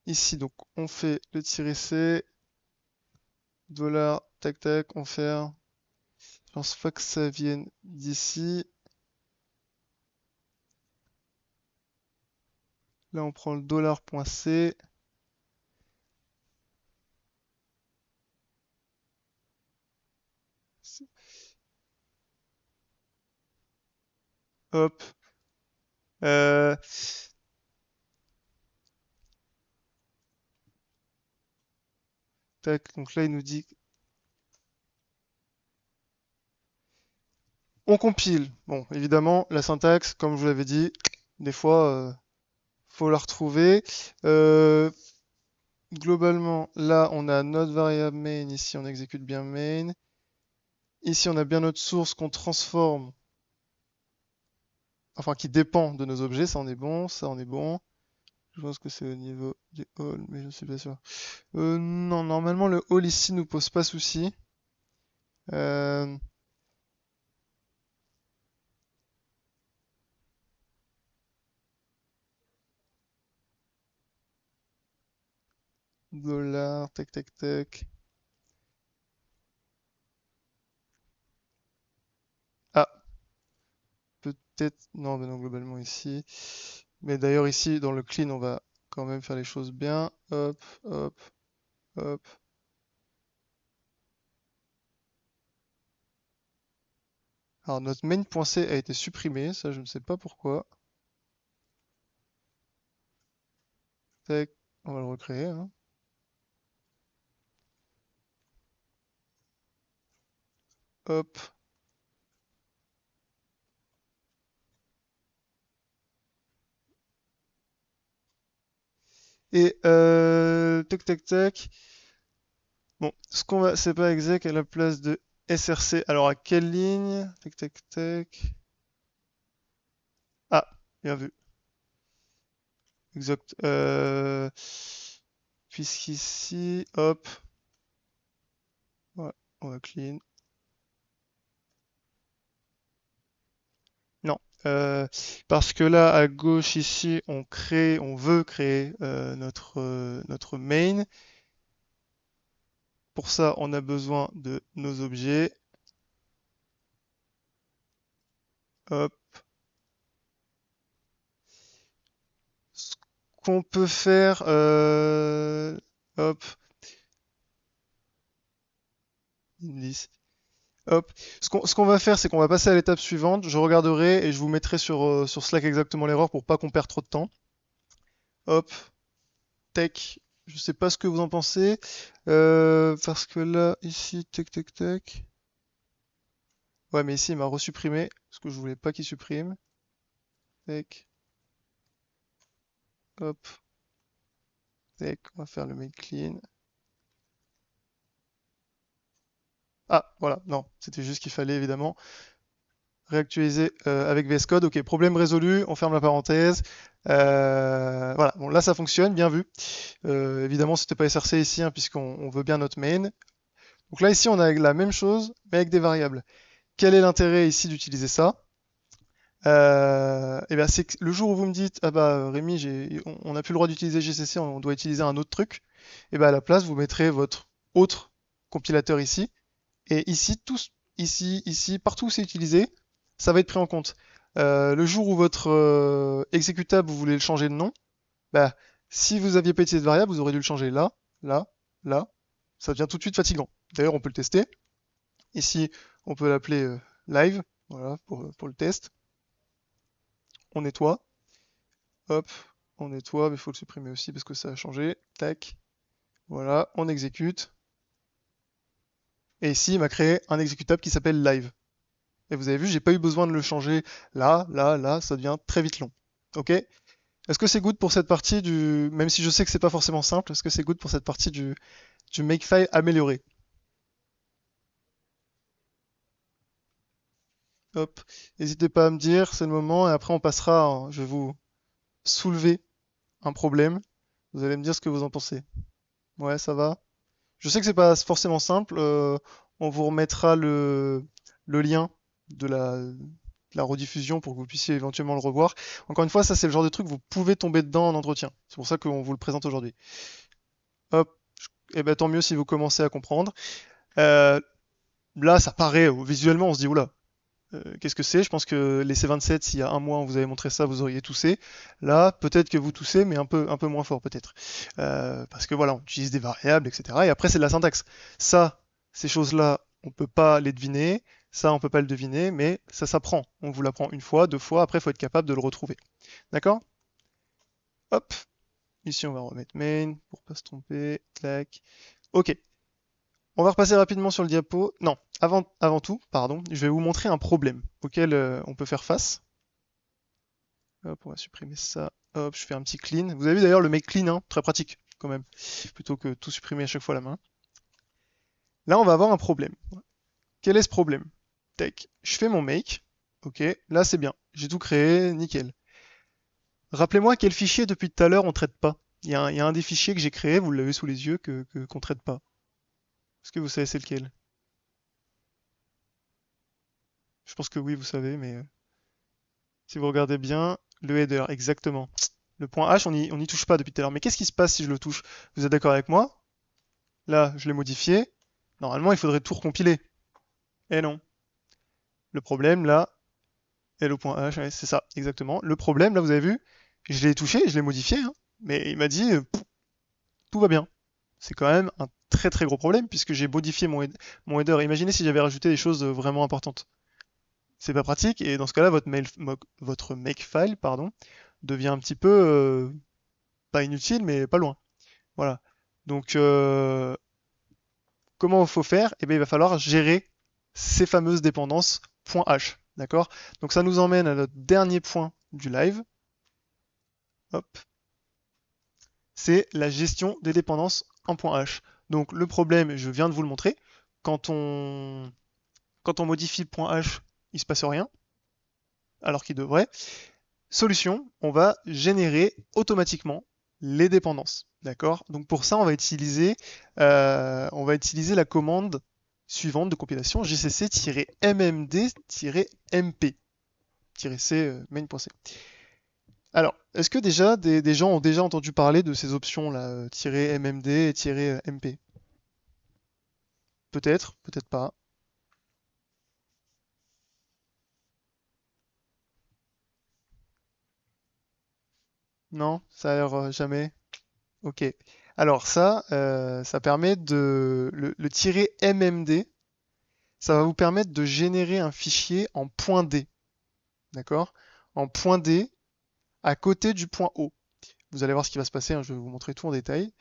Ici, donc, on fait le -c. Dollar, tac tac, on fait. Je pense pas que ça vienne d'ici. Là, on prend le $.c. Hop. Euh, Tac, donc là, il nous dit. On compile. Bon, évidemment, la syntaxe, comme je vous l'avais dit, des fois, faut la retrouver. Globalement, là, on a notre variable main. Ici, on exécute bien main. Ici, on a bien notre source qu'on transforme, enfin qui dépend de nos objets. Ça, on est bon. Ça, on est bon. Je pense que c'est au niveau du all, mais je ne suis pas sûr. Non, normalement, le all ici nous pose pas souci. Euh, $, tac tac tac. Ah, peut-être, non, mais non, globalement ici. Mais d'ailleurs ici, dans le clean, on va quand même faire les choses bien. Hop, hop, hop. Alors notre main.c a été supprimé, ça je ne sais pas pourquoi. Tac, on va le recréer, hein. Hop. Et tac tac tac. Bon, ce qu'on va, c'est pas exec à la place de src. Alors à quelle ligne? Tac tac tac. Ah, bien vu. Exact. Puisqu'ici, hop, ouais, on va clean. Non, parce que là à gauche ici, on veut créer notre main. Pour ça, on a besoin de nos objets. Hop. Ce qu'on peut faire, hop, indice. Hop. Ce qu'on va faire, c'est qu'on va passer à l'étape suivante. Je regarderai et je vous mettrai sur Slack exactement l'erreur pour pas qu'on perde trop de temps. Hop, tech. Je sais pas ce que vous en pensez. Parce que là, ici, tac, tac, tac. Ouais, mais ici, il m'a resupprimé. Parce que je voulais pas qu'il supprime. Tac, hop, tac. On va faire le make clean. Ah, voilà. Non, c'était juste qu'il fallait évidemment réactualiser avec VS Code. Ok, problème résolu. On ferme la parenthèse. Voilà. Bon, là, ça fonctionne. Bien vu. Évidemment, c'était pas SRC ici, hein, puisqu'on veut bien notre main. Donc là, ici, on a la même chose, mais avec des variables. Quel est l'intérêt ici d'utiliser ça? Et bien, c'est que le jour où vous me dites, ah bah Rémi, on n'a plus le droit d'utiliser GCC, on doit utiliser un autre truc, et ben à la place, vous mettrez votre autre compilateur ici, et ici, ici, partout où c'est utilisé, ça va être pris en compte. Le jour où votre exécutable, vous voulez le changer de nom, bah, si vous aviez pas utilisé de variable, vous aurez dû le changer là, là, là. Ça devient tout de suite fatigant. D'ailleurs, on peut le tester. Ici, on peut l'appeler live, voilà, pour le test. On nettoie. Hop, on nettoie, mais il faut le supprimer aussi parce que ça a changé. Tac, voilà, on exécute. Et ici, il m'a créé un exécutable qui s'appelle live. Et vous avez vu, j'ai pas eu besoin de le changer là, là, là, ça devient très vite long. Ok? Est-ce que c'est good pour cette partie du. Même si je sais que c'est pas forcément simple, est-ce que c'est good pour cette partie du makefile amélioré? Hop, n'hésitez pas à me dire, c'est le moment, et après on passera, je vais vous soulever un problème. Vous allez me dire ce que vous en pensez. Ouais, ça va? Je sais que c'est pas forcément simple. On vous remettra le lien de la rediffusion pour que vous puissiez éventuellement le revoir. Encore une fois, ça c'est le genre de truc que vous pouvez tomber dedans en entretien. C'est pour ça qu'on vous le présente aujourd'hui. Hop, et ben tant mieux si vous commencez à comprendre. Euh, Là, ça paraît visuellement, on se dit oula, qu'est-ce que c'est? Je pense que les C27, s'il y a un mois on vous avait montré ça, vous auriez toussé. Là, peut-être que vous toussez, mais un peu moins fort peut-être. Parce que voilà, on utilise des variables, etc. Et après, c'est de la syntaxe. Ça, ces choses-là, on peut pas les deviner. Ça, on peut pas le deviner, mais ça s'apprend. On vous l'apprend une fois, deux fois. Après, il faut être capable de le retrouver. D'accord? Hop. Ici, on va remettre main pour pas se tromper. Clac. Ok. On va repasser rapidement sur le diapo. Non, avant tout, pardon, je vais vous montrer un problème auquel on peut faire face. Hop, on va supprimer ça. Hop, je fais un petit clean. Vous avez vu d'ailleurs le make clean, hein, très pratique quand même, plutôt que tout supprimer à chaque fois à la main. Là, on va avoir un problème. Quel est ce problème? Tac, je fais mon make. Ok, là c'est bien. J'ai tout créé, nickel. Rappelez-moi quel fichier depuis tout à l'heure on traite pas. Il y a un des fichiers que j'ai créé, vous l'avez sous les yeux, qu'on traite pas. Est-ce que vous savez c'est lequel? Je pense que oui, vous savez, mais si vous regardez bien, le header, exactement. Le point H, on y touche pas depuis tout à l'heure. Mais qu'est-ce qui se passe si je le touche? Vous êtes d'accord avec moi? Là, je l'ai modifié. Normalement, il faudrait tout recompiler. Et non. Le problème, là, est le point H, ouais, c'est ça, exactement. Le problème, là, vous avez vu, je l'ai touché, je l'ai modifié, hein, mais il m'a dit, tout va bien. C'est quand même un très très gros problème, puisque j'ai modifié mon header. Imaginez si j'avais rajouté des choses vraiment importantes. C'est pas pratique, et dans ce cas-là, votre makefile, pardon, devient un petit peu, pas inutile, mais pas loin. Voilà. Donc, comment il faut faire? Eh bien, il va falloir gérer ces fameuses dépendances .h. D'accord? Donc, ça nous emmène à notre dernier point du live. Hop. C'est la gestion des dépendances en .h. Donc, le problème, je viens de vous le montrer. Quand on, quand on modifie le .h, il ne se passe rien, alors qu'il devrait. Solution, on va générer automatiquement les dépendances. D'accord? Donc pour ça, on va utiliser la commande suivante de compilation gcc-mmd-mp c main.c. Alors, est-ce que déjà des gens ont déjà entendu parler de ces options là, -mmd et -mp? Peut-être, peut-être pas. Non, ça a l'air jamais. Ok. Alors ça permet le -mmd, ça va vous permettre de générer un fichier en .d, d'accord? En .d à côté du point O. Vous allez voir ce qui va se passer, hein, je vais vous montrer tout en détail.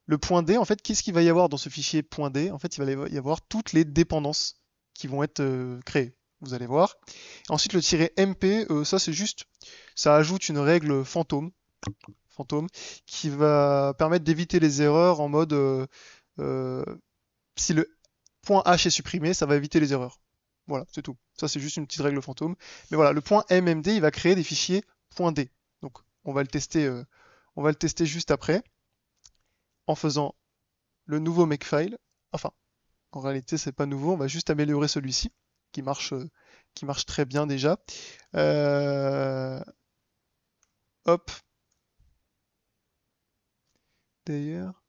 Le point D, en fait, qu'est-ce qu'il va y avoir dans ce fichier .d? En fait, il va y avoir toutes les dépendances qui vont être créées. Vous allez voir. Ensuite, le -mp, ça c'est juste, ça ajoute une règle fantôme qui va permettre d'éviter les erreurs en mode euh, si le point H est supprimé, ça va éviter les erreurs. Voilà, c'est tout. Ça, c'est juste une petite règle fantôme. Mais voilà, le point MMD, il va créer des fichiers .d. Donc, on va le tester juste après en faisant le nouveau makefile. Enfin, en réalité, c'est pas nouveau. On va juste améliorer celui-ci qui marche très bien déjà. Euh, hop. D'ailleurs.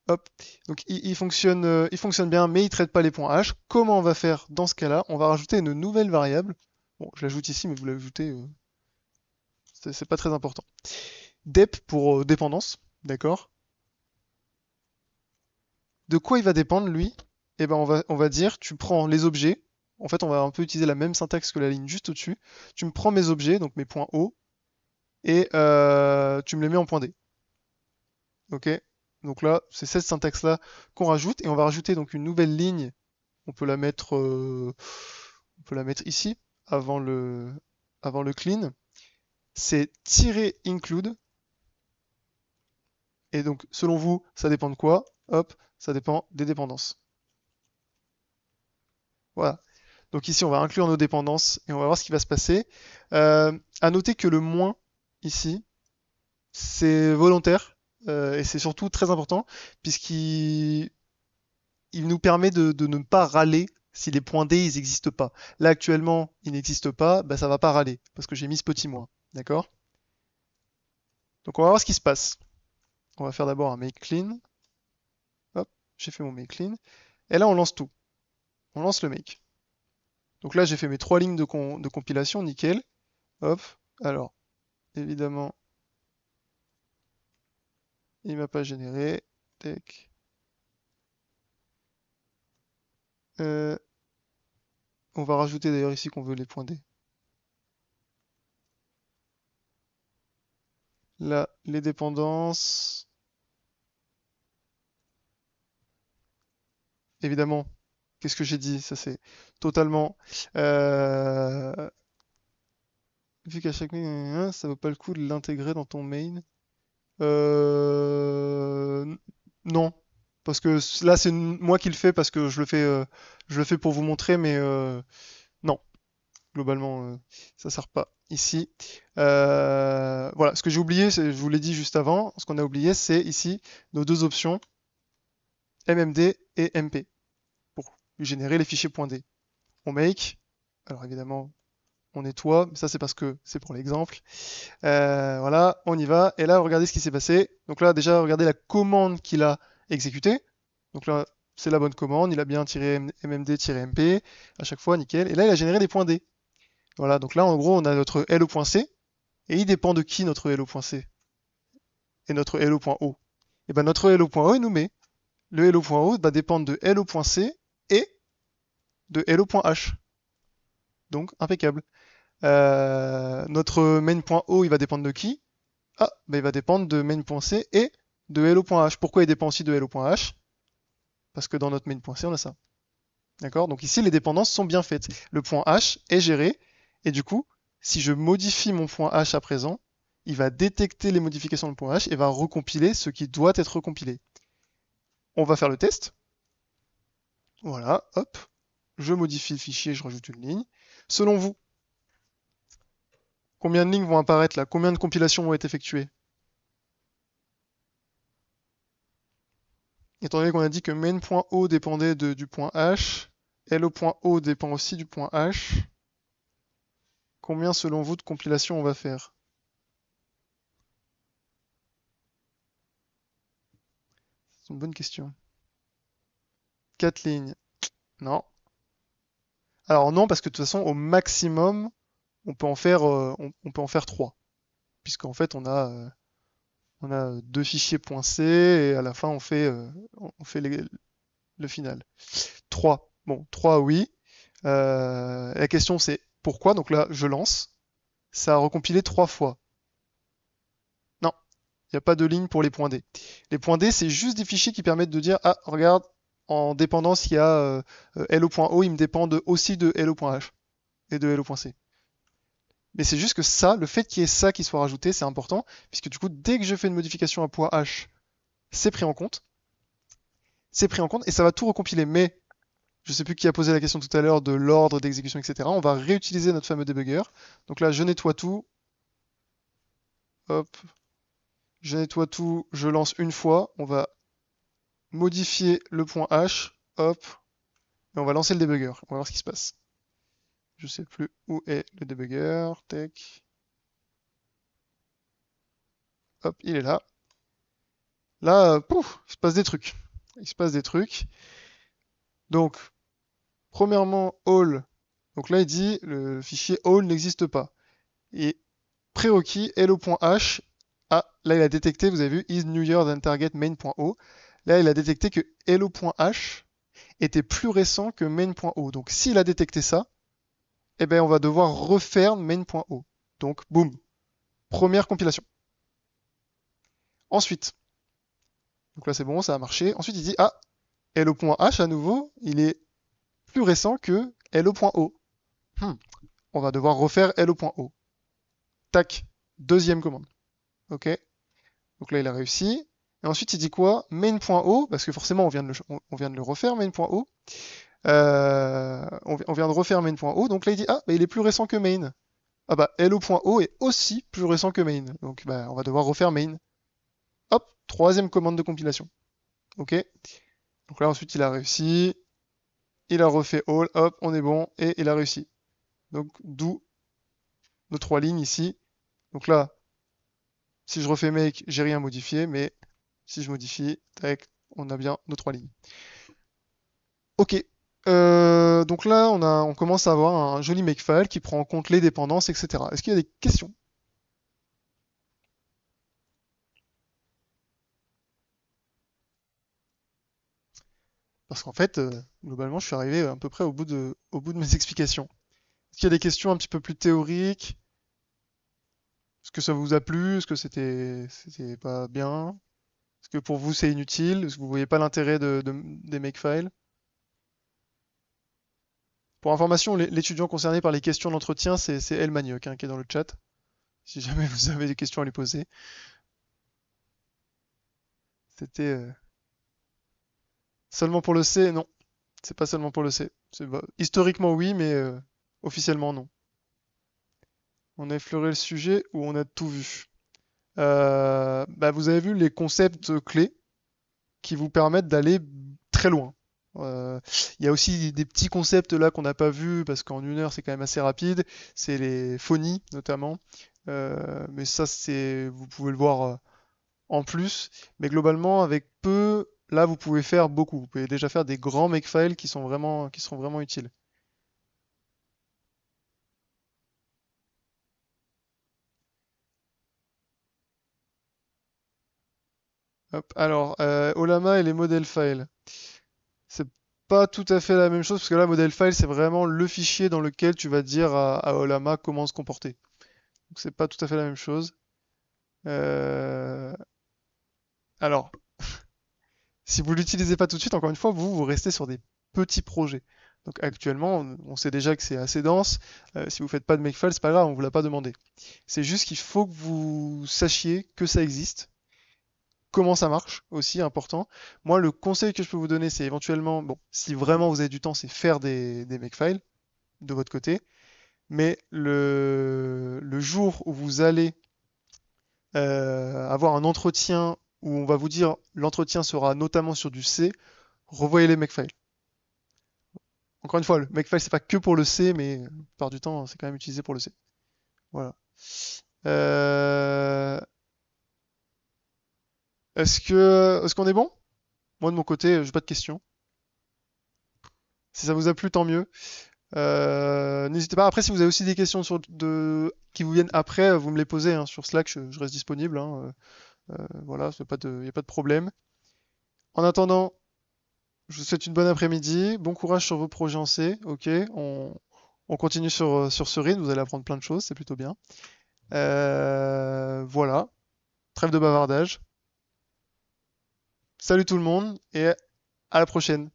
Hop. Donc il fonctionne bien, mais il ne traite pas les points H. Comment on va faire dans ce cas-là? On va rajouter une nouvelle variable. Bon, je l'ajoute ici, mais vous l'ajoutez, c'est pas très important. Dep pour dépendance, d'accord? De quoi il va dépendre, lui? Eh ben, on va dire, tu prends les objets. En fait, on va un peu utiliser la même syntaxe que la ligne juste au-dessus. Tu me prends mes objets, donc mes points O, et tu me les mets en point D. Ok? Donc là, c'est cette syntaxe-là qu'on rajoute, et on va rajouter donc une nouvelle ligne. On peut la mettre, on peut la mettre ici, avant le clean. C'est -include. Et donc, selon vous, ça dépend de quoi? Hop, ça dépend des dépendances. Voilà. Donc ici, on va inclure nos dépendances et on va voir ce qui va se passer. À noter que le moins ici, c'est volontaire et c'est surtout très important puisqu'il nous permet de ne pas râler si les points D ils n'existent pas. Là actuellement, ils n'existent pas, bah, ça va pas râler parce que j'ai mis ce petit moins. D'accord? Donc on va voir ce qui se passe. On va faire d'abord un make clean. Hop, j'ai fait mon make clean. Et là, on lance tout. On lance le make. Donc là, j'ai fait mes trois lignes de compilation, nickel. Hop, alors, évidemment, il m'a pas généré. Tac. Euh, on va rajouter d'ailleurs ici qu'on veut les points D. Là, les dépendances. Évidemment, qu'est-ce que j'ai dit? Ça c'est totalement. Vu qu'à chaque ligne, ça vaut pas le coup de l'intégrer dans ton main. Euh, non, parce que là c'est moi qui le fais parce que je le fais pour vous montrer, mais non, globalement ça sert pas ici. Voilà, ce que j'ai oublié, je vous l'ai dit juste avant, ce qu'on a oublié, c'est ici nos deux options MMD et MP pour générer les fichiers .d. On make, alors évidemment on nettoie, mais ça c'est parce que c'est pour l'exemple. Voilà, on y va. Et là, regardez ce qui s'est passé. Donc là, déjà, regardez la commande qu'il a exécutée. Donc là, c'est la bonne commande. Il a bien tiré mmd-mp à chaque fois, nickel. Et là, il a généré des points D. Voilà, donc là, en gros, on a notre hello.c. Et il dépend de qui notre hello.c et notre hello.o. Et ben notre hello.o, il nous met. Le hello.o va dépendre de hello.c et de hello.h. Donc, impeccable. Notre main.o, il va dépendre de qui? Ah, bah il va dépendre de main.c et de hello.h. Pourquoi il dépend aussi de hello.h? Parce que dans notre main.c, on a ça. D'accord? Donc ici, les dépendances sont bien faites. Le point H est géré, et du coup, si je modifie mon point H à présent, il va détecter les modifications du point H et va recompiler ce qui doit être recompilé. On va faire le test. Voilà, hop. Je modifie le fichier, je rajoute une ligne. Selon vous, combien de lignes vont apparaître là? Combien de compilations vont être effectuées? Étant donné qu'on a dit que main.o dépendait du point H, hello.o dépend aussi du point H, combien selon vous de compilations on va faire? C'est une bonne question. 4 lignes. Non. Alors non, parce que de toute façon, au maximum, on peut en faire, on peut en faire 3. Puisqu'en fait, on a deux fichiers .c et à la fin, on fait le final. 3. Bon, 3, oui. La question, c'est pourquoi? Donc là, je lance. Ça a recompilé 3 fois. Non, il n'y a pas de ligne pour les points D. Les points D, c'est juste des fichiers qui permettent de dire, ah, regarde, en dépendance, il y a hello.o, il me dépend aussi de hello.h et de hello.c. Mais c'est juste que ça, le fait qu'il y ait ça qui soit rajouté, c'est important, puisque du coup, dès que je fais une modification à point H, c'est pris en compte. C'est pris en compte et ça va tout recompiler. Mais je sais plus qui a posé la question tout à l'heure de l'ordre d'exécution, etc. On va réutiliser notre fameux debugger. Donc là, je nettoie tout. Hop. Je nettoie tout, je lance une fois. On va modifier le point H. Hop. Et on va lancer le debugger. On va voir ce qui se passe. Je sais plus où est le debugger. Tac. Hop, il est là. Là, pouf, il se passe des trucs. Il se passe des trucs. Donc, premièrement, all. Donc là, il dit le fichier all n'existe pas. Et prérequis hello.h. Ah, là, il a détecté, vous avez vu, is newer than target main.o. Là, il a détecté que hello.h était plus récent que main.o. Donc, s'il a détecté ça, eh ben, on va devoir refaire main.o. Donc, boum. Première compilation. Ensuite, donc là, c'est bon, ça a marché. Ensuite, il dit, ah, hello.h à nouveau, il est plus récent que hello.o. On va devoir refaire hello.o. Tac, deuxième commande. Ok. Donc là, il a réussi. Et ensuite, il dit quoi? Main.o, parce que forcément, on vient de le refaire, main.o. On vient de refaire main.o. Donc là, il dit, ah, bah, il est plus récent que main. Ah bah, hello.o est aussi plus récent que main. Donc bah, on va devoir refaire main. Hop, troisième commande de compilation. Ok. Donc là, ensuite, il a réussi. Il a refait all. Hop, on est bon. Et il a réussi. Donc, d'où nos 3 lignes ici. Donc là, si je refais make, j'ai rien modifié, mais si je modifie, tac, on a bien nos 3 lignes. Ok. Donc là, on commence à avoir un joli makefile qui prend en compte les dépendances, etc. Est-ce qu'il y a des questions? Parce qu'en fait, globalement, je suis arrivé à peu près au bout de mes explications. Est-ce qu'il y a des questions un petit peu plus théoriques? Est-ce que ça vous a plu? Est-ce que c'était pas bien? Est-ce que pour vous c'est inutile? Est-ce que vous voyez pas l'intérêt des makefiles? Pour information, l'étudiant concerné par les questions d'entretien, c'est El Manioc, hein, qui est dans le chat. Si jamais vous avez des questions à lui poser. C'était seulement pour le C, non. C'est pas seulement pour le C. Historiquement oui, mais officiellement non. On a effleuré le sujet ou on a tout vu. Bah, vous avez vu les concepts clés qui vous permettent d'aller très loin. Euh, Il y a aussi des petits concepts là qu'on n'a pas vus parce qu'en 1 heure c'est quand même assez rapide. C'est les phonies notamment. Mais ça c'est, vous pouvez le voir en plus. Mais globalement avec peu, là vous pouvez faire beaucoup. Vous pouvez déjà faire des grands makefiles qui seront vraiment utiles. Hop, alors, Olama et les model files. C'est pas tout à fait la même chose parce que là, model file, c'est vraiment le fichier dans lequel tu vas dire à Olama comment se comporter. Donc c'est pas tout à fait la même chose. Euh, Alors, si vous l'utilisez pas tout de suite, encore une fois, vous restez sur des petits projets. Donc actuellement, on sait déjà que c'est assez dense. Si vous faites pas de makefile, c'est pas grave, on vous l'a pas demandé. C'est juste qu'il faut que vous sachiez que ça existe, comment ça marche aussi, important. Moi, le conseil que je peux vous donner, c'est éventuellement, bon, si vraiment vous avez du temps, c'est faire des makefiles de votre côté. Mais le jour où vous allez avoir un entretien où on va vous dire l'entretien sera notamment sur du C, revoyez les makefiles. Encore une fois, le makefile c'est pas que pour le C, mais la plupart du temps c'est quand même utilisé pour le C. Voilà. Euh, est-ce qu'on est bon? Moi de mon côté, j'ai pas de questions. Si ça vous a plu, tant mieux. N'hésitez pas. Après, si vous avez aussi des questions qui vous viennent après, vous me les posez hein, sur Slack, je reste disponible. Hein. Voilà, il n'y a pas de problème. En attendant, je vous souhaite une bonne après-midi. Bon courage sur vos projets en C. Ok, on continue sur ce rythme. Vous allez apprendre plein de choses, c'est plutôt bien. Voilà, trêve de bavardage. Salut tout le monde et à la prochaine.